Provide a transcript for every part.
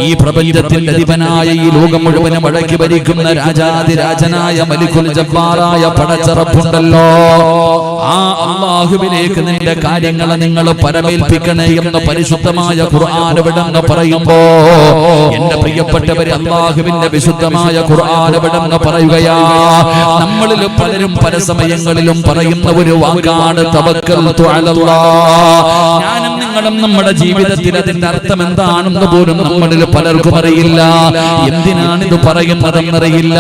ഈ പ്രപഞ്ചത്തിന്റെ അധിപനായ ഈ ലോകം മുഴുവനും അടക്കി ഭരിക്കുന്ന രാജാതിരാജനായ മലിക്കുൽ ജബ്ബാറായ പടച്ചറപ്പുണ്ടല്ലോ, ആ അല്ലാഹുവിലേക്ക് നിന്റെ കാര്യങ്ങളെ നിങ്ങൾ പരമേൽപ്പിക്കണേ എന്ന് പരിശുദ്ധമായ ഖുർആൻ വിടങ്ങ് പറയുമ്പോ എന്റെ പ്രിയപ്പെട്ടവരെ, അല്ലാഹുവിന്റെ വിശുദ്ധമായ ഖുർആൻ വിടങ്ങ് പറയുകയാ. നമ്മളിൽ പലരും പല സമയങ്ങളിലും പറയുന്ന ഒരു വാക്കാണ് തവക്കൽതു അലല്ലാഹ്. ഞാനും നിങ്ങളും നമ്മുടെ ജീവിതത്തിൽ അതിന്റെ അർത്ഥം എന്താണെന്ന് പോലും നമ്മളിൽ പലർക്കും അറിയില്ല. എന്തിനാണിത് പറയുന്നതെന്നറിയില്ല,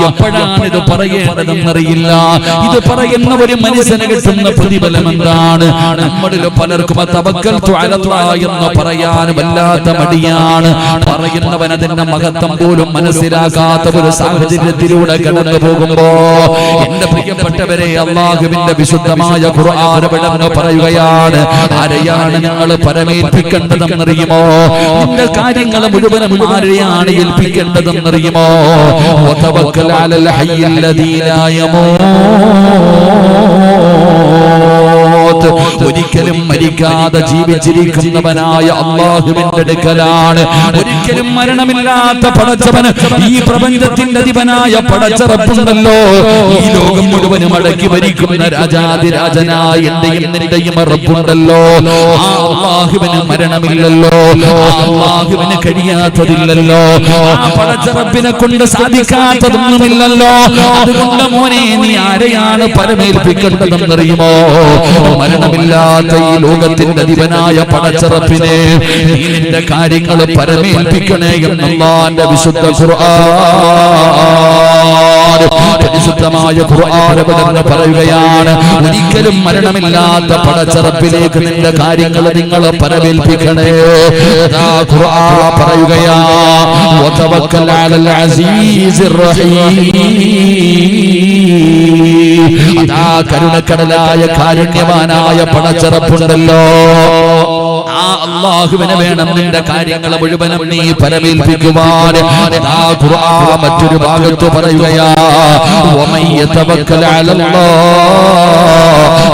എപ്പോഴാണിത് പറയേണ്ടതെന്നറിയില്ല. ഇത് പറയുന്ന ഒരു മനുഷ്യന് കിട്ടുന്ന പ്രതിഫലം എന്താണ്? നമ്മളിൽ പലർക്കും തവക്കൽതു അലല്ലാഹ് എന്ന് പറയാൻ വല്ലാത്ത മടിയാണ്. പറയുന്നവൻ അതിന്റെ മഹത്വം പോലും മനസ്സിലാക്കാത്ത ഒരു സാഹചര്യത്തിലൂടെ കടന്നു പോകുമ്പോ എന്റെ പ്രിയപ്പെട്ടവരെ, അല്ലാഹുവിന്റെ വിശുദ്ധമായ ഖുർആൻ വിടങ്ങ് പറയുകയാണ്. ആരെയാണ് നിങ്ങൾ പരമേൽപ്പിക്കേണ്ടതെന്നറിയുമോ? നിന്റെ കാര്യങ്ങൾ മുഴുവനും ആരെയാണ് ഏൽപ്പിക്കേണ്ടതെന്നറിയുമോ? വതവക്കൽ അലൽ ഹയ്യിൽ ലദീ ലാ യമൂത്. ഒരിക്കലും മരിക്കാതെ ജീവിച്ചിരിക്കുന്നവനായ അല്ലാഹുവിന്റെ അടുക്കലാണ്. ഒരിക്കലും മരണമില്ലാത്ത പടച്ചവന്, ഈ പ്രപഞ്ചത്തിന്റെ അധിപനായ പടച്ചറപ്പുണ്ടല്ലോ, ഈ ലോകം മുഴുവനും അടക്കി ഭരിക്കുന്ന രാജാതിരാജനായ എന്റെയും നിന്റെയും റബ്ബുണ്ടല്ലോ, ആ അല്ലാഹുവിന് മരണമില്ലല്ലോ, അല്ലാഹുവിന് കഴിയാത്തതില്ലല്ലോ, ആ പടച്ചറപ്പിനെ കൊണ്ട് സാധിക്കാത്തതൊന്നുമില്ലല്ലോ. അതുകൊണ്ട് മോനെ, നീ ആരെയാണ് പരമേൽപ്പിക്കേണ്ടതെന്നറിയുമോ? മരണമില്ലാത്ത ഈ ലോകത്തിന്റെ അധിപനായ പടച്ചറപ്പിനെ നീ നിന്റെ കാര്യങ്ങൾ പരമേൽപ്പിക്കണേ എന്നല്ലാഹുവിന്റെ വിശുദ്ധ ഖുർആൻ, പരിശുദ്ധമായ ഖുർആൻ വിടങ്ങ് പറയുകയാണ്. ഒരിക്കലും മരണമില്ലാത്ത പടച്ചറപ്പിലേക്ക് നിന്റെ കാര്യങ്ങൾ നിങ്ങൾ പരമേൽപ്പിക്കണേ. ഖുർആൻ പറയുകയാ, വതവക്കൽ അലൽ അസീസിർ റഹീം. അതാ കരുണക്കടലായ കാരുണ്യവാനായ പടച്ചറപ്പുണ്ടല്ലോ, ആ അല്ലാഹുവിനെ വേണം നിന്റെ കാര്യങ്ങൾ മുഴുവനും നീ പരമേൽപ്പിക്കുവാൻ. ആ ഖുർആൻ മറ്റൊരു ഭാഗത്ത് പറയുകയാ, വമൻ യതവക്കൽ അലല്ലാഹ്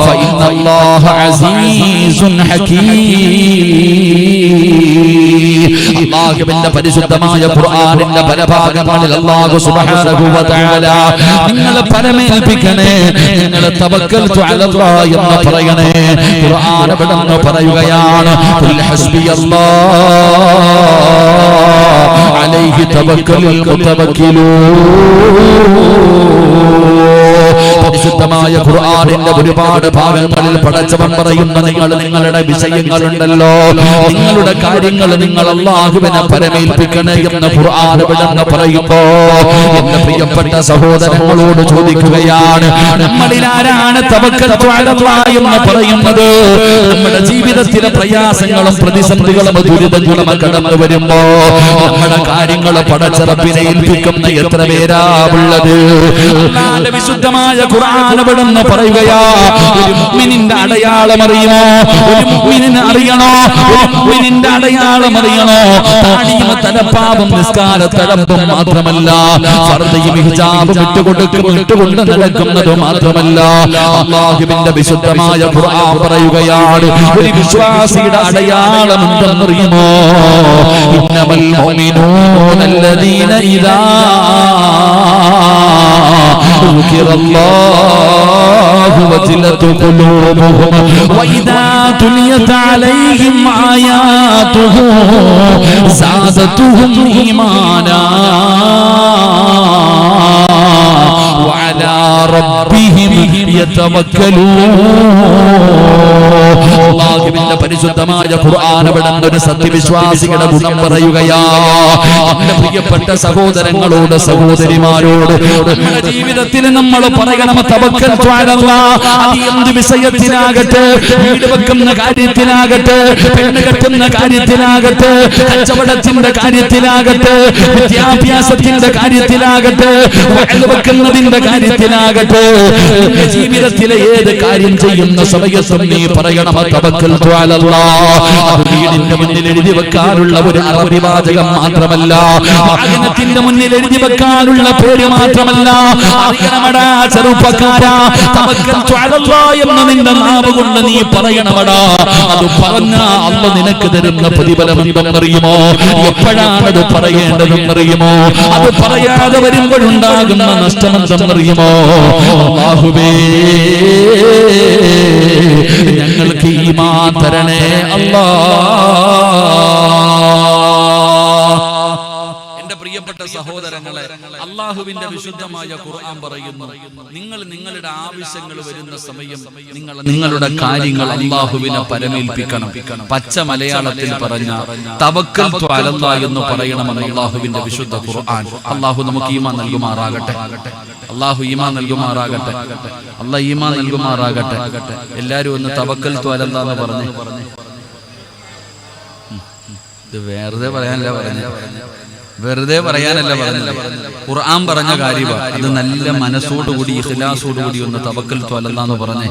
ഫഇന്നല്ലാഹ അസീസുൻ ഹകീം. അല്ലാഹുവിന്റെ പരിശുദ്ധമായ ഖുർആനിന്റെ പല ഭാഗങ്ങളിൽ അല്ലാഹു സുബ്ഹാനഹു വ തആല നിങ്ങൾ പരമേൽപ്പിക്കണേ, നിങ്ങൾ തവക്കൽതു അലല്ലാഹ് എന്ന് പറയണേ. ഖുർആൻ വിടങ്ങ് പറയുകയാണ്, ഖുൽ ഹസ്ബിയല്ലാഹ് അലൈഹി തവക്കലുൽ മുതവക്കിലൂൻ. പരിശുദ്ധമായ ഖുർആനിന്റെ ഒരുപാട് ഭാഗങ്ങളിൽ പടച്ചവൻ പറയുന്ന നിങ്ങളുടെ വിഷയങ്ങളുണ്ടല്ലോ, നിങ്ങളുടെ കാര്യങ്ങൾ നിങ്ങൾ അല്ലാഹുവിനെ പരമേൽപ്പിക്കണേ എന്ന് ഖുർആൻ വിടങ്ങ് പറയുമ്പോ എന്റെ പ്രിയപ്പെട്ട സഹോദരങ്ങളോട് ചോദിക്കുകയാണ്, നമ്മളിൽ ആരാണ് തവക്കൽതു അലല്ലാഹ് എന്ന് പറയുന്നത്? നമ്മുടെ ജീവിതത്തിലെ പ്രയാസങ്ങളും പ്രതിസന്ധികളും ദുരിതങ്ങളും കടന്നു വരുമ്പോ നമ്മുടെ കാര്യങ്ങൾ പടച്ചറപ്പിനെ ഏൽപ്പിക്കുന്ന എത്ര പേരാ ഉള്ളത്? അല്ലാഹുവിന്റെ വിശുദ്ധമായ ഖുർആൻ വിടങ്ങ് പറയുകയാ, ഒരു മുഅ്മിനിന്റെ അടയാളം അറിയുമോ? ഒരു മുഅ്മിനിനെ അറിയണോ? ഒരു മുഅ്മിനിന്റെ അടയാളം അറിയണോ? താടിയും തലപ്പാവും നിസ്കാര തലപ്പും മാത്രമല്ല, ഫർദയും ഹിജാബും ഇട്ടുകൊണ്ട് നടക്കുന്നത് മാത്രമല്ല, അല്ലാഹുവിന്റെ വിശുദ്ധമായ ഖുർആൻ പറയുകയാണ്, ഒരു വിശ്വാസിയുടെ അടയാളം എന്തെന്നറിയുമോ? ഇന്നമൽ മുഅ്മിനൂന അല്ലദീന ഇദാ ദുകിറല്ലാഹു വജിലത് ഖുലൂബുഹും വഇദാ തുലിയത് അലൈഹിം ആയാതുഹു സാദതുഹും ഈമാനാ വഅലാ റബ്ബിഹിം യതവക്കലൂൻ. അല്ലാഹുവിന്റെ പരിശുദ്ധമായ ഖുർആൻ വിടങ്ങ് ഒരു സത്യവിശ്വാസിയുടെ ഗുണം പറയുകയാ. എന്റെ പ്രിയപ്പെട്ട സഹോദരങ്ങളോട് സഹോദരിമാരോട്, നമ്മുടെ ജീവിതത്തിൽ നമ്മൾ പറയണം തവക്കൽതു അലല്ലാഹ്. അത് എന്ത് വിഷയത്തിലാകട്ടെ, വീട് വെക്കുന്ന കാര്യത്തിലാകട്ടെ, പെണ്ണ് കെട്ടുന്ന കാര്യത്തിലാകട്ടെ, കച്ചവടത്തിന്റെ കാര്യത്തിലാകട്ടെ, വിദ്യാഭ്യാസത്തിന്റെ കാര്യത്തിലാകട്ടെ, വഅൽ വെക്കുന്നതിന്റെ കാര്യത്തിലാകട്ടെ, ജീവിതത്തിലെ ഏത് കാര്യം ചെയ്യുന്ന സമയത്തും നീ പറയണം തവക്കൽതു അലല്ലാഹ്. വീടിന്റെ മുന്നിൽ എഴുതി വെക്കാനുള്ള ഒരു അറബി വാചകം മാത്രമല്ല, വാഹനത്തിന്റെ മുന്നിൽ എഴുതി വെക്കാനുള്ള പേര് മാത്രമല്ല. അറിയണമടാ ചെറുപ്പക്കാരാ, തവക്കൽതു അലല്ലാഹ് എന്ന് നിന്റെ നാവ് കൊണ്ട് നീ പറയണമടാ. അത് പറഞ്ഞാ അല്ലാഹ് നിനക്ക് തരുന്ന പ്രതിഫലം എന്തെന്നറിയുമോ? എപ്പോഴാണത് പറയേണ്ടതെന്നറിയുമോ? അത് പറയാതെ വരുമ്പോഴുണ്ടാകുന്ന നഷ്ടമെന്തെന്നറിയുമോ? അല്ലാഹുവേ, ഞങ്ങൾക്ക് ഈമാൻ തരണേ പ്രിയപ്പെട്ട സഹോദരങ്ങളെ, അള്ളാഹുവിന്റെ വിശുദ്ധമായ ഖുർആൻ പറയുന്നു, നിങ്ങൾ നിങ്ങളുടെ ആവശ്യങ്ങൾ വരുന്ന സമയം നിങ്ങളുടെ കാര്യങ്ങൾ അള്ളാഹുവിനെ പരമേൽപ്പിക്കണം. പച്ച മലയാളത്തിൽ പറഞ്ഞ തവക്കൽതു അലല്ലാഹ് എന്ന് പറയണമെന്ന് അള്ളാഹുവിന്റെ വിശുദ്ധ ഖുർആൻ. അള്ളാഹു നമുക്ക് ഈമാൻ നൽകുമാറാകട്ടെ. അള്ളാഹു ഈമാൻ നൽകുമാറാകട്ടെ. അള്ളാഹ് ഈമാൻ നൽകുമാറാകട്ടെ. എല്ലാരും ഒന്ന് തവക്കൽതു അലല്ലാഹ് എന്ന് പറഞ്ഞു. ഇത് വെറുതെ പറയാനല്ല പറഞ്ഞത്, ഖുർആൻ പറഞ്ഞ കാര്യമാണ്. അത് നല്ല മനസ്സോടുകൂടി ഇഖ്ലാസോടുകൂടി ഒന്ന് തവക്കൽതു അലല്ലാഹ് എന്ന് പറഞ്ഞേ.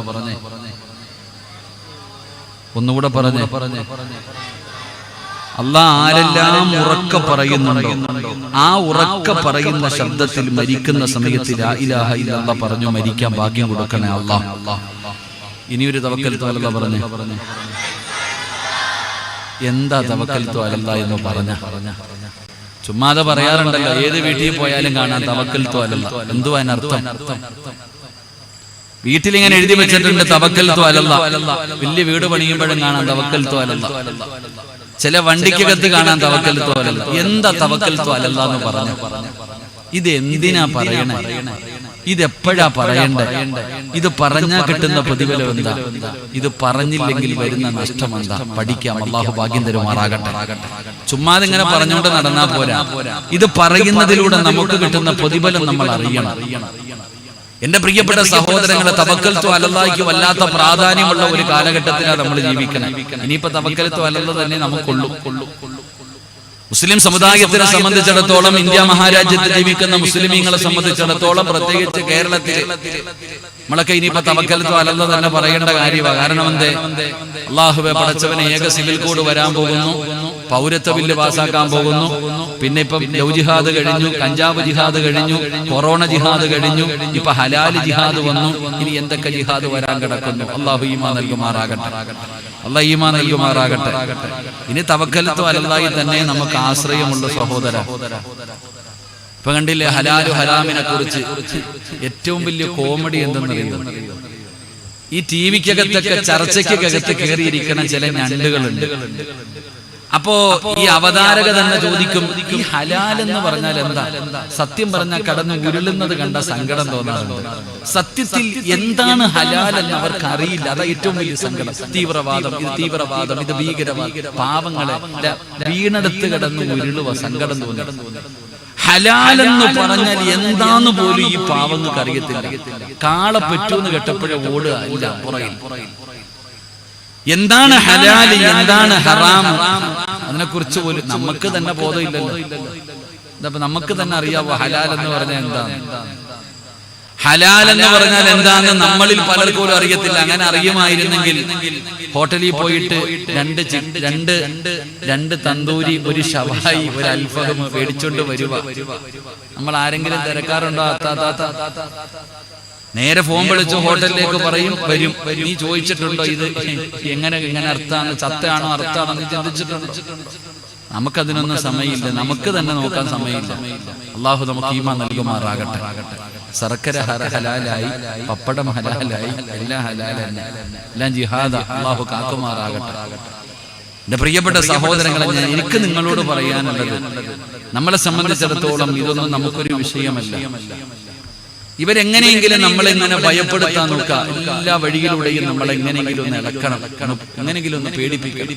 ഒന്നുകൂടെ പറഞ്ഞേ. അല്ലാഹ് ആരെല്ലാം ഉറക്കെ പറയുന്നുണ്ടോ ആ ഉറക്കെ പറയുന്ന ശബ്ദത്തിൽ മരിക്കുന്ന സമയത്ത് ലാ ഇലാഹ ഇല്ലല്ലാഹ് പറഞ്ഞു മരിക്കാൻ ഭാഗ്യം കൊടുക്കണേ അല്ലാഹ്. ഇനിയൊരു തവക്കൽതു അലല്ലാഹ് പറഞ്ഞേ. എന്താ തവക്കൽതു അലല്ലാഹ് എന്ന് പറഞ്ഞ? ചുമ്മാതെ പറയാറുണ്ടല്ലോ, ഏത് വീട്ടിൽ പോയാലും കാണാം തവക്കൽതു അലല്ലാഹ്. എന്തുവാ അതിനർത്ഥം? വീട്ടിലിങ്ങനെ എഴുതി വെച്ചിട്ടുണ്ട് തവക്കൽതു അലല്ലാഹ്. വലിയ വീട് പണിയുമ്പോഴും കാണാം തവക്കൽതു അലല്ലാഹ്. ചില വണ്ടിക്കകത്ത് കാണാൻ തവക്കൽതു അലല്ലാഹ്. എന്താ തവക്കൽതു അലല്ലാഹ് എന്ന് പറഞ്ഞു? ഇത് എന്തിനാ പറയണേ? ഇതെപ്പോഴാ പറയണ്ടേ? ഇത് പറഞ്ഞാൽ കിട്ടുന്ന പ്രതിഫലം എന്താ? ഇത് പറഞ്ഞില്ലെങ്കിൽ വരുന്ന നഷ്ടം എന്താ? പഠിക്കാം. അല്ലാഹു ഭാഗ്യം തരുമാറാകട്ടെ. ചുമ്മാതെ ഇങ്ങനെ പറഞ്ഞുകൊണ്ട് നടന്നാ പോരാ. ഇത് പറയുന്നതിലൂടെ നമുക്ക് കിട്ടുന്ന പ്രതിഫലം നമ്മൾ അറിയണം. എന്റെ പ്രിയപ്പെട്ട സഹോദരങ്ങളെ, തവക്കൽതു അലല്ലാഹ്ക്ക് വല്ലാത്ത പ്രാധാന്യമുള്ള ഒരു കാലഘട്ടത്തിലാണ് നമ്മൾ ജീവിക്കണം. ഇനിയിപ്പോ തവക്കൽതു അലല്ലാഹ് തന്നെ നമുക്കുള്ളൂ. മുസ്ലിം സമുദായത്തിനെ സംബന്ധിച്ചിടത്തോളം, ഇന്ത്യ മഹാരാജ്യത്ത് ജീവിക്കുന്ന മുസ്ലിമീങ്ങളെ സംബന്ധിച്ചിടത്തോളം, പ്രത്യേകിച്ച് കേരളത്തിൽ നമ്മളൊക്കെ ഇനിയിപ്പോ തവക്കൽതു അലല്ലാഹ് തന്നെ പറയേണ്ട കാര്യമാണ്. കാരണം എന്തേ? അല്ലാഹുവേ പടച്ചവനെ, ഏക സിവിൽ കോഡ് വരാൻ പോകുന്നു, പൗരത്വ ബില്ല് പാസ്സാക്കാൻ പോകുന്നു, പിന്നെ ഇപ്പം ലവ് ജിഹാദ് കഴിഞ്ഞു, കഞ്ചാവ് ജിഹാദ് കഴിഞ്ഞു, കൊറോണ ജിഹാദ് കഴിഞ്ഞു, ഇപ്പൊ ഹലാല് ജിഹാദ് വന്നു. ഇനി എന്തൊക്കെ ജിഹാദ് വരാൻ കിടക്കുന്നു? അല്ലാഹു ഈമാൻ നൽകുമാറാകട്ടെ. അല്ലാഹു ഈമാൻ നൽകുമാറാകട്ടെ. ഇനി തവക്കൽതു അലല്ലാഹി തന്നെ നമുക്ക് ആശ്രയമുള്ള സഹോദര. ഇപ്പൊ കണ്ടില്ലേ ഹലാലു ഹറാമിനെ കുറിച്ച് ഏറ്റവും വലിയ കോമഡി എന്തെന്നറിയുന്നു? ഈ ടി വിക്കകത്തൊക്കെ ചർച്ചയ്ക്കകത്ത് കയറിയിരിക്കുന്ന ചില ഞണ്ടുകളുണ്ട്. അപ്പോ ഈ അവതാരക തന്നെ ചോദിക്കും, ഈ ഹലാൽ എന്ന് പറഞ്ഞാൽ എന്താ? സത്യം പറഞ്ഞാൽ കടന്ന് ഉരുളുന്നത് കണ്ട സങ്കടം തോന്നാറുണ്ട്. സത്യത്തിൽ എന്താണ് ഹലാൽ എന്ന് അവർക്ക് അറിയില്ല. അതാ ഏറ്റവും വലിയ സങ്കടം. തീവ്രവാദം, ഇത് ഭീകരവാദം, പാവങ്ങളെ വീണെടുത്ത് കിടന്ന് ഉരുളുക, സങ്കടം തോന്നി. ഹലാലെന്ന് പറഞ്ഞാൽ എന്താന്ന് പോലും ഈ പാവങ്ങൾക്ക് അറിയത്തില്ല. കാളെ പറ്റൂന്ന് കേട്ടപ്പോഴേ ഓടുക ഇല്ല പുറകിൽ. എന്താണ് ഹലാല്, എന്താണ് ഹറാം, അതിനെ കുറിച്ച് പോലും നമുക്ക് തന്നെ ബോധമില്ലല്ലോ. ഇതപ്പോ നമുക്ക് തന്നെ അറിയാവോ ഹലാൽ എന്ന് പറഞ്ഞാൽ എന്താണ്? ഹലാൽ എന്ന് പറഞ്ഞാൽ എന്താന്ന് നമ്മളിൽ പലർക്കും പോലും അറിയത്തില്ല. അങ്ങനെ അറിയുമായിരുന്നെങ്കിൽ ഹോട്ടലിൽ പോയിട്ട് രണ്ട് തന്തൂരി, ഒരു ഷവായി, ഒരു അൽഫഹം മേടിച്ചോണ്ട് വരുക. നമ്മൾ ആരെങ്കിലും തിരക്കാറുണ്ടോ? നേരെ ഫോൺ വിളിച്ച് ഹോട്ടലിലേക്ക് പറയും, വരും. നീ ചോദിച്ചിട്ടുണ്ടോ ഇത് എങ്ങനെ അർത്ഥാണ്, ചത്തയാണോ അർത്ഥാണോ നീ ചിന്തിച്ചിട്ടുണ്ടോ? നമുക്കതിനൊന്നും സമയമില്ല, നമുക്ക് തന്നെ നോക്കാൻ സമയമില്ല. അള്ളാഹു നമുക്ക് ഈമാൻ നൽകുമാറാകട്ടെ. ശർക്കര ഹലാലായി, പപ്പടം ഹലാലായി, എല്ലാം ഹലാലല്ല, എല്ലാം ജിഹാദ. അള്ളാഹു കാക്കുമാറാകട്ടെ. എന്റെ പ്രിയപ്പെട്ട സഹോദരങ്ങളെ, എനിക്ക് നിങ്ങളോട് പറയാനുള്ളത്, നമ്മളെ സംബന്ധിച്ചിടത്തോളം ഇതൊന്നും നമുക്കൊരു വിഷയമല്ല. ഇവരെങ്ങനെയെങ്കിലും നമ്മളെങ്ങനെ ഭയപ്പെടുത്താൻ നോക്കുക. എല്ലാ വഴിയിലൂടെയും നമ്മളെങ്ങനെയെങ്കിലും ഒന്ന് ഇളക്കണം, എങ്ങനെയെങ്കിലും ഒന്ന് പേടിപ്പിക്കണം.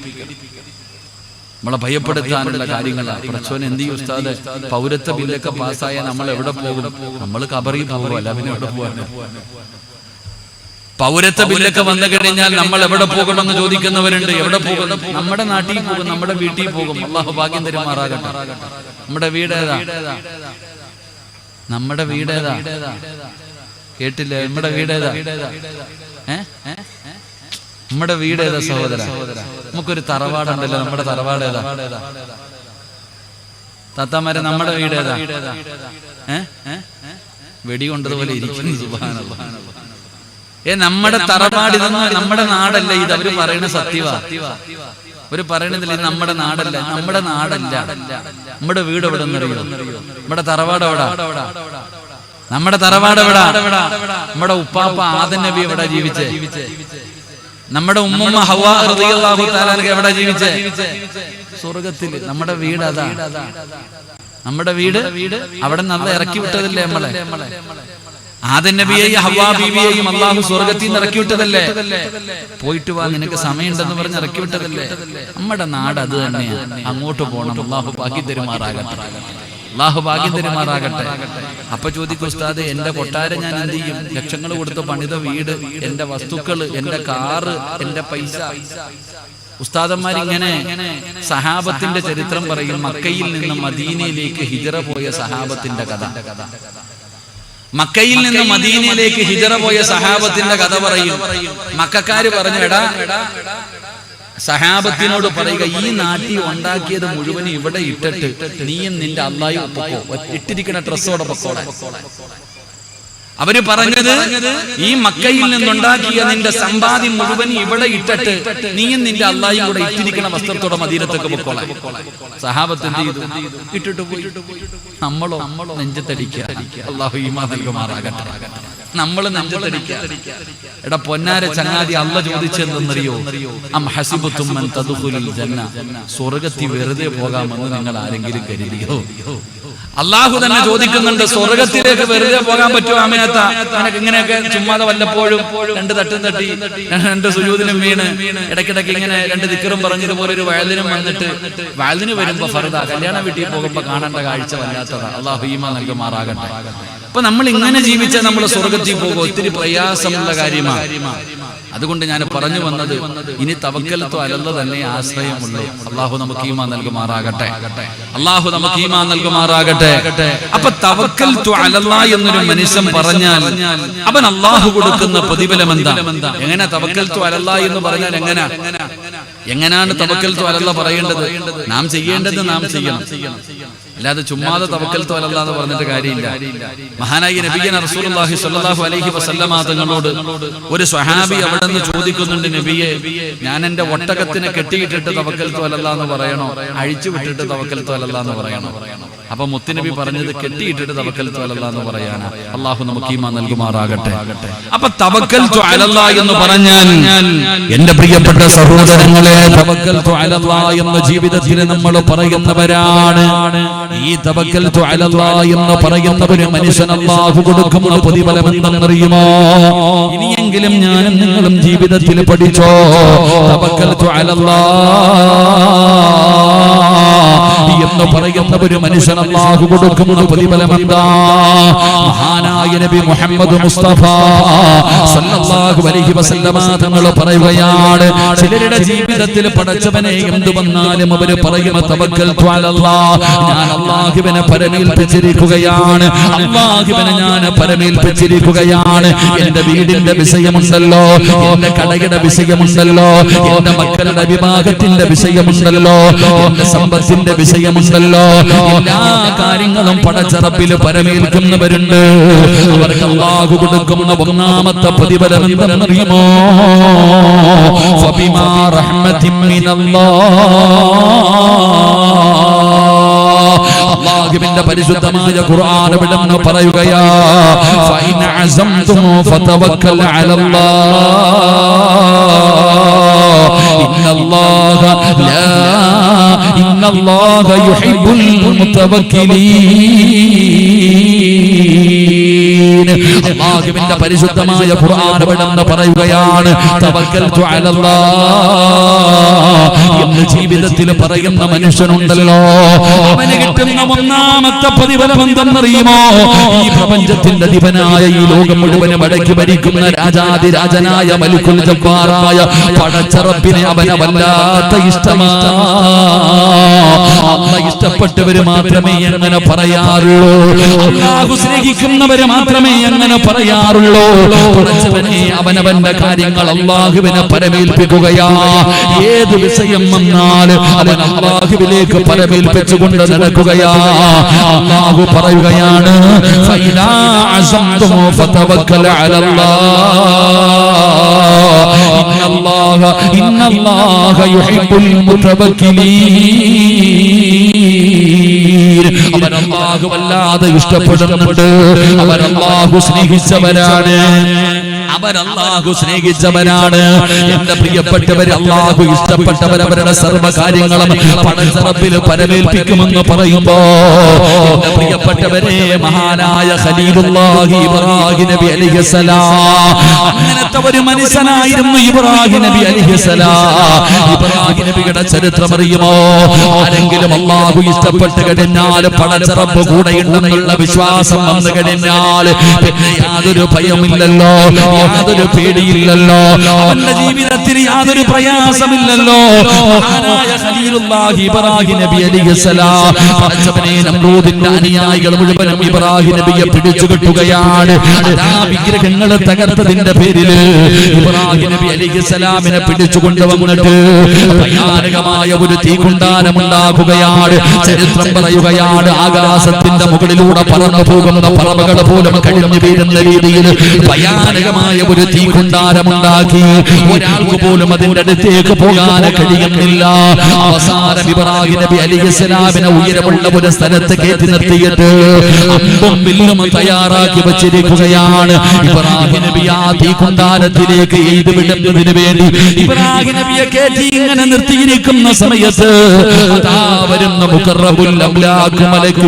നമ്മളെ ഭയപ്പെടുത്താനുള്ള കാര്യങ്ങളാണ്. പ്രച്ചോൻ എന്ത് ചെയ്യും ഉസ്താദ്? പൗരത്വ ബില്ലൊക്കെ പാസ്സായ നമ്മൾ എവിടെ പോകും? നമ്മൾ ഖബറിൽ പോകുമല്ല, പിന്നെ എവിടെ പോകാൻ? പൗരത്വ ബില്ലൊക്കെ വന്നു കഴിഞ്ഞാൽ നമ്മൾ എവിടെ പോകുമെന്ന് ചോദിക്കുന്നവരുണ്ട്. എവിടെ പോകും? നമ്മുടെ നാട്ടിൽ പോകും, നമ്മുടെ വീട്ടിൽ പോകും. അല്ലാഹു ഭാഗ്യം തരുമാറാകട്ടെ. നമ്മുടെ വീടേതാ? നമ്മുടെ വീടേതാ? കേട്ടില്ല? നമ്മുടെ വീടേതാ? നമ്മുടെ വീടേതാ സഹോദര? നമുക്കൊരു തറവാടുണ്ടല്ലോ, നമ്മുടെ തറവാട് ഏതാ? താത്താമാരെ, നമ്മുടെ വീടേതാ? വെടി കൊണ്ടതുപോലെ ഇരിക്കുന്നു. സുബ്ഹാനല്ലാഹ്. നമ്മുടെ തറവാട് ഇതൊന്നും നമ്മുടെ നാടല്ല. ഇത് അവര് പറയുന്ന സത്യവാ. അവര് പറയണതില്ല ഇത് നമ്മുടെ നാടല്ല. നമ്മുടെ നാടല്ല. നമ്മുടെ വീട് എവിടെ നിന്നറിയോ? നമ്മുടെ തറവാട് എവിടാ? നമ്മുടെ തറവാട് എവിടാ? നമ്മുടെ ഉപ്പാപ്പ ആദം നബി എവിടെ ജീവിച്ചേ? നമ്മുടെ ഉമ്മ ഹവ്വാ റളിയല്ലാഹു തആല എവിടെ ജീവിച്ചേ? സ്വർഗ്ഗത്തിൽ. നമ്മുടെ വീട് അതാ. നമ്മുടെ വീട് അവിടെ നിന്ന് ഇറക്കി വിട്ടതല്ലേ നമ്മളെ? ആദം നബിയെയും ഹവ്വാ ബീവിയെയും അല്ലാഹു സ്വർഗ്ഗത്തിൽ നിന്ന് ഇറക്കി വിട്ടതല്ലേ? പോയിട്ട് വാ, നിനക്ക് സമയമുണ്ടെന്ന് പറഞ്ഞ് ഇറക്കി വിട്ടതല്ലേ? നമ്മുടെ നാട് അത് തന്നെയാണ്. അങ്ങോട്ട് പോകണം. അല്ലാഹു ഭാഗ്യം തരുമാറാകട്ടെ. അല്ലാഹു ഭാഗ്യം തരുമാറാകട്ടെ. അപ്പൊ ചോദിക്കും, ഉസ്താദ് എന്റെ കൊട്ടാരം ഞാൻ എന്ത് ചെയ്യും? ലക്ഷങ്ങൾ കൊടുത്ത് പണിത വീട്, എന്റെ വസ്തുക്കള്, എന്റെ കാറ്, എന്റെ പൈസ. ഉസ്താദന്മാരിങ്ങനെ സഹാബത്തിന്റെ ചരിത്രം പറയും. മക്കയിൽ നിന്ന് മദീനയിലേക്ക് ഹിജറ പോയ സഹാബത്തിന്റെ കഥ. മക്കയിൽ നിന്ന് മദീനയിലേക്ക് ഹിജറ പോയ സഹാബത്തിന്റെ കഥ പറയും. മക്കക്കാര് പറഞ്ഞു, എടാ സഹാബത്തിനോട് പറയുക, ഈ നാട്ടിൽ ഉണ്ടാക്കിയത് മുഴുവനും ഇവിടെ ഇട്ടിട്ട് നീയും നിന്റെ അല്ലാഹും പൊക്കോ, ഇട്ടിരിക്കുന്ന ഡ്രസ്സോടെ പൊക്കോടെ. അവര് പറഞ്ഞത്, ഈ മക്കയിൽ നിന്നുണ്ടാക്കിയ നിന്റെ സമ്പാദ്യം മുഴുവൻ ഇവിടെ ഇട്ടിട്ട് നീയും നിന്റെ അല്ലാഹും കൂടെ ഇട്ടിരിക്കുന്ന വസ്ത്രത്തോടെ മദീനത്തേക്ക് പൊക്കോളെ. സഹാബത്ത് എന്ത് ചെയ്തു? ഇട്ടിട്ട് പോയി. നമ്മളോ നെഞ്ചത്തടിക്കുക. അല്ലാഹു ഈമാൻ നൽകുമാറാകട്ടെ. നമ്മള് നെഞ്ചത്തടിക്കുക. എടാ പൊന്നാര ചങ്ങാതി, അല്ലാഹു ചോദിച്ചെന്തെന്നറിയോ? അം ഹസിബതും മൻ തദ്ഖുലുൽ ജന്ന, സ്വർഗ്ഗത്തിൽ വെറുതെ പോകാമെന്ന് നിങ്ങൾ ആരെങ്കിലും കരുതിയോ? അല്ലാഹു തന്നെ ചോദിക്കുന്നുണ്ട്, സ്വർഗത്തിലേക്ക് വെറുതെ പോകാൻ പറ്റുമോ ആമിനത്ത? നിനക്ക് ഇങ്ങനെയൊക്കെ ചുമ്മാതെ വല്ലപ്പോഴും രണ്ട് തട്ടും തട്ടി, രണ്ട് സുജൂദിനും വീണ്, ഇടയ്ക്കിടയ്ക്ക് ഇങ്ങനെ രണ്ട് ദിക്റും പറഞ്ഞതുപോലെ ഒരു വയലിനും വന്നിട്ട്, വയലിന് വരുമ്പോ ഫർദ, കല്യാണ വീട്ടിൽ പോകുമ്പോ കാണേണ്ട കാഴ്ച വല്ലാത്തതാണ്. അല്ലാഹു ഈമാൻ നൽകുമാറാകട്ടെ. അപ്പൊ നമ്മൾ ഇങ്ങനെ ജീവിച്ചാൽ നമ്മൾ സ്വർഗത്തിൽ പോകും. ഒത്തിരി പ്രയാസമുള്ള കാര്യമാണ്. അതുകൊണ്ട് ഞാൻ പറഞ്ഞു വന്നത്, ഇനി തവക്കൽത്തു അലല്ലാഹ് തന്നെ ആശ്രയമുള്ളൂ. അല്ലാഹു നമുക്ക് ഈമാൻ നൽകുമാറാകട്ടെ. അല്ലാഹു നമുക്ക് ഈമാൻ നൽകുമാറാകട്ടെ. അപ്പൊ തവക്കൽത്തു അലല്ലാഹ് എന്നൊരു മനുഷ്യൻ പറഞ്ഞാൽ അവൻ അല്ലാഹു കൊടുക്കുന്ന പ്രതിഫലം എന്താ? എങ്ങനെ തവക്കൽത്തു അലല്ലാഹ് എന്ന് പറഞ്ഞാൽ എങ്ങനെയാണ് തവക്കൽത്തു അലല്ലാഹ് പറയേണ്ടത്? നാം ചെയ്യേണ്ടത് നാം ചെയ്യണം. അല്ലാതെ ചുമ്മാതെ തവക്കൽത്തു അലല്ലാഹ് എന്ന് പറഞ്ഞിട്ട് കാര്യമില്ല. മഹാനായ നബിയന റസൂലുള്ളാഹി സ്വല്ലല്ലാഹു അലൈഹി വസല്ലമ തങ്ങളോട് ഒരു സ്വഹാബി അവിടെ നിന്ന് ചോദിക്കുന്നുണ്ട്, നബിയെ, ഞാൻ എന്റെ ഒട്ടകത്തിനെ കെട്ടിയിട്ടിട്ട് തവക്കൽത്തു അലല്ലാഹ് എന്ന് പറയണോ, അഴിച്ചു വിട്ടിട്ട് തവക്കൽത്തു അലല്ലാഹ് എന്ന് പറയണോ? അപ്പൊ മുത്തുനബി പറഞ്ഞത് കെട്ടിയിട്ടിട്ട് തവക്കൽത്തു അലല്ലാഹ് എന്ന് പറയാനാ. അല്ലാഹു നമുക്ക് ഈമാൻ നൽകുമാറാകട്ടെ. അപ്പൊ തവക്കൽത്തു അലല്ലാഹ് എന്ന് പറഞ്ഞാൽ, എന്റെ പ്രിയപ്പെട്ട സഹോദരങ്ങളെ, തവക്കൽത്തു അലല്ലാഹ് എന്ന ജീവിതത്തിൽ നമ്മൾ പറയുന്നവരാണ്. ഈ തവക്കൽത്തു അലല്ലാഹ് എന്ന് പറയുന്നവര് മനുഷ്യൻ അല്ലാഹു കൊടുക്കുന്ന പ്രതിഫലം എന്തെന്നറിയുമോ? ഇനിയെങ്കിലും ഞാനും നിങ്ങളും ജീവിതത്തിൽ പഠിച്ചോ. തവക്കൽത്തു അലല്ലാഹ് എന്ന് പറയുന്ന ഒരു മനുഷ്യൻ അല്ലാഹു കൊടുക്കുന്ന പ്രതിഫലം എന്താ? മഹാനായ നബി മുഹമ്മദ് മുസ്തഫ സല്ലല്ലാഹു അലൈഹി വസല്ലമ തങ്ങൾ പറയുകയാണ്, ചിലരുടെ ജീവിതത്തിൽ പടച്ചവനെ എന്തു വന്നാലും അവര് പറയും തവക്കൽതു അലല്ലാഹ്, ഞാൻ അല്ലാഹുവിനെ പരമേൽപ്പിച്ചിരിക്കുകയാണ്, അല്ലാഹുവിനെ ഞാൻ പരമേൽപ്പിച്ചിരിക്കുകയാണ്. എന്റെ വീടിന്റെ വിഷയമുണ്ടല്ലോ, എന്റെ കടയുടെ വിഷയമുണ്ടല്ലോ, എന്റെ മക്കളുടെ വിവാഹത്തിന്റെ വിഷയമുണ്ടല്ലോ, എന്റെ സമ്പത്തിന്റെ വിഷയമുണ്ടല്ലോ, എല്ലാ കാര്യങ്ങളും പടച്ചറപ്പിൽ പരമേൽക്കുന്നവരുണ്ട്. അവർക്ക് അല്ലാഹു കൊടുക്കുന്ന ഒന്നാമത്തെ പ്രതിഫലം എന്തെന്നറിയുമോ? ഫബിമാ റഹ്മത്തിൻ മിനല്ലാഹ്, അല്ലാഹുവിന്റെ പരിശുദ്ധമായ ഖുർആൻ വിടുന്നു പറയുകയാ, ഫഇൻ അസംതും ഫതവക്കൽ അലല്ലാഹ് ഇന്നല്ലാഹ ലാ ഇന്നല്ലാഹ യുഹിബ്ബുൽ മുതവക്കിലീൻ. അല്ലാഹുവിന്റെ പരിശുദ്ധമായ ഖുർആൻ വിടുന്നു പറയുകയാണ്, തവക്കൽതു അലല്ലാഹ് എന്ന് ജീവിതത്തിൽ പറയുന്ന മനുഷ്യനുണ്ടല്ലോ, അവന് കിട്ടുന്ന ഒന്നാമത്തെ പ്രതിഫലം എന്തെന്നറിയുമോ? ഈ പ്രപഞ്ചത്തിന്റെ അധിപനായ, ഈ ലോകം മുഴുവനും അടക്കി ഭരിക്കുന്ന രാജാതിരാജനായ മലിക്കുൽ ജബ്ബാറായ പടച്ചറപ്പിനെ അവനെ വല്ലാത്ത ഇഷ്ടമാണ്. അല്ലാഹ് ഇഷ്ടപ്പെട്ടവര് മാത്രമേ അങ്ങനെ പറയാറുള്ളൂ. അല്ലാഹു സ്നേഹിക്കുന്നവര് മാത്രമേ അങ്ങനെ പറയാറുള്ളൂ. പടച്ചവനെ അവനവന്റെ കാര്യങ്ങൾ അല്ലാഹുവിനെ പരമേൽപ്പിക്കുകയാ. ഏത് വിഷയം വന്നാലും അവൻ അല്ലാഹുവിലേക്ക് പരമേൽപ്പിച്ചുകൊണ്ട് നടക്കുകയാ. അല്ലാഹു പറയുകയാണ് ഫൈദാ അസംതും ഫതവക്കൽ അലല്ലാഹ് ഇന്നല്ലാഹ യുഹിബ്ബുൽ മുതവക്കിലീൻ. അവർ അല്ലാഹു വല്ലാതെ ഇഷ്ടപ്പെടുന്നുണ്ട്. അവർ അല്ലാഹു സ്നേഹിച്ചവരാണ്. അവരല്ലാഹു സ്നേഹിച്ചവരാണ്. എന്റെ പ്രിയപ്പെട്ടവർ, അല്ലാഹു ഇഷ്ടപ്പെട്ടവർ അവരുടെ സർവ്വ കാര്യങ്ങളും പടച്ച റബ്ബിൽ പരമേൽപ്പിക്കുമെന്ന് പറയുമ്പോ എന്റെ പ്രിയപ്പെട്ടവരെ, മഹാനായ ഖലീലുല്ലാഹി ഇബ്രാഹിം നബി അലൈഹിസ്സലാം അങ്ങനത്തെ ഒരു മനുഷ്യനായിരുന്നു ഇബ്രാഹിം നബി അലൈഹിസ്സലാം. ഇബ്രാഹിം നബിയുടെ ചരിത്രം അറിയുമോ? ആരെങ്കിലും അല്ലാഹു ഇഷ്ടപ്പെട്ട് കഴിഞ്ഞാൽ പടച്ച റബ്ബ് കൂടെയുണ്ടെന്നുള്ള വിശ്വാസം വന്നു കഴിഞ്ഞാൽ പിന്നെ യാതൊരു ഭയമില്ലല്ലോ, യാതൊരു പേടിയില്ലല്ലോ, അവന്റെ ജീവിതത്തിൽ യാതൊരു പ്രയാസമില്ലല്ലോ. മഹാനായ ഖലീലുല്ലാഹി ഇബ്രാഹിം നബി അലൈഹിസ്സലാം പടച്ചവനെ നമ്രൂദിന്റെ അനുയായികൾ മുഴുവനും ഇബ്രാഹിം നബിയെ പിടിച്ചു കെട്ടുകയാണ്. ആ വിഗ്രഹങ്ങൾ തകർത്തതിന്റെ പേരിൽ ഇബ്രാഹിം നബി അലൈഹിസ്സലാമിനെ പിടിച്ചു കൊണ്ടുവന്നിട്ട് ഭയാനകമായ ഒരു തീകുണ്ടാരം ഉണ്ടാക്കുകയാണ്. ചരിത്രം പറയുകയാണ്, ആകാശത്തിന്റെ മുകളിലൂടെ പറന്നു പോകുന്ന പറവകൾ പോലും കഴിഞ്ഞു വീഴുന്ന രീതിയിൽ ഭയാനകമായ ഒരു തീകുണ്ടാരമുണ്ടാക്കി. ഒരാൾക്ക് പോലും അതിന്റെ അടുത്തേക്ക് പോകാൻ കഴിയുന്നില്ല. അവസാനം ഇബ്രാഹിം നബി അലൈഹിസ്സലാമിനെ ഉയരമുള്ള ഒരു സ്ഥലത്ത് കയറ്റി നിർത്തിയിട്ട് അമ്പും വില്ലും തയ്യാറാക്കി വച്ചിരിക്കുകയാണ്. ഇബ്രാഹിം നബി ആ തീകുണ്ടാരത്തിലേക്ക് എയ്ത് വിടുന്നതിന് വേണ്ടി ഇബ്രാഹിം നബിയെ കയറ്റി ഇങ്ങനെ നിർത്തിയിരിക്കുന്ന സമയത്ത് അതാ വരുന്ന മുഖറബുൽ അംലാഖ് മലക്ക്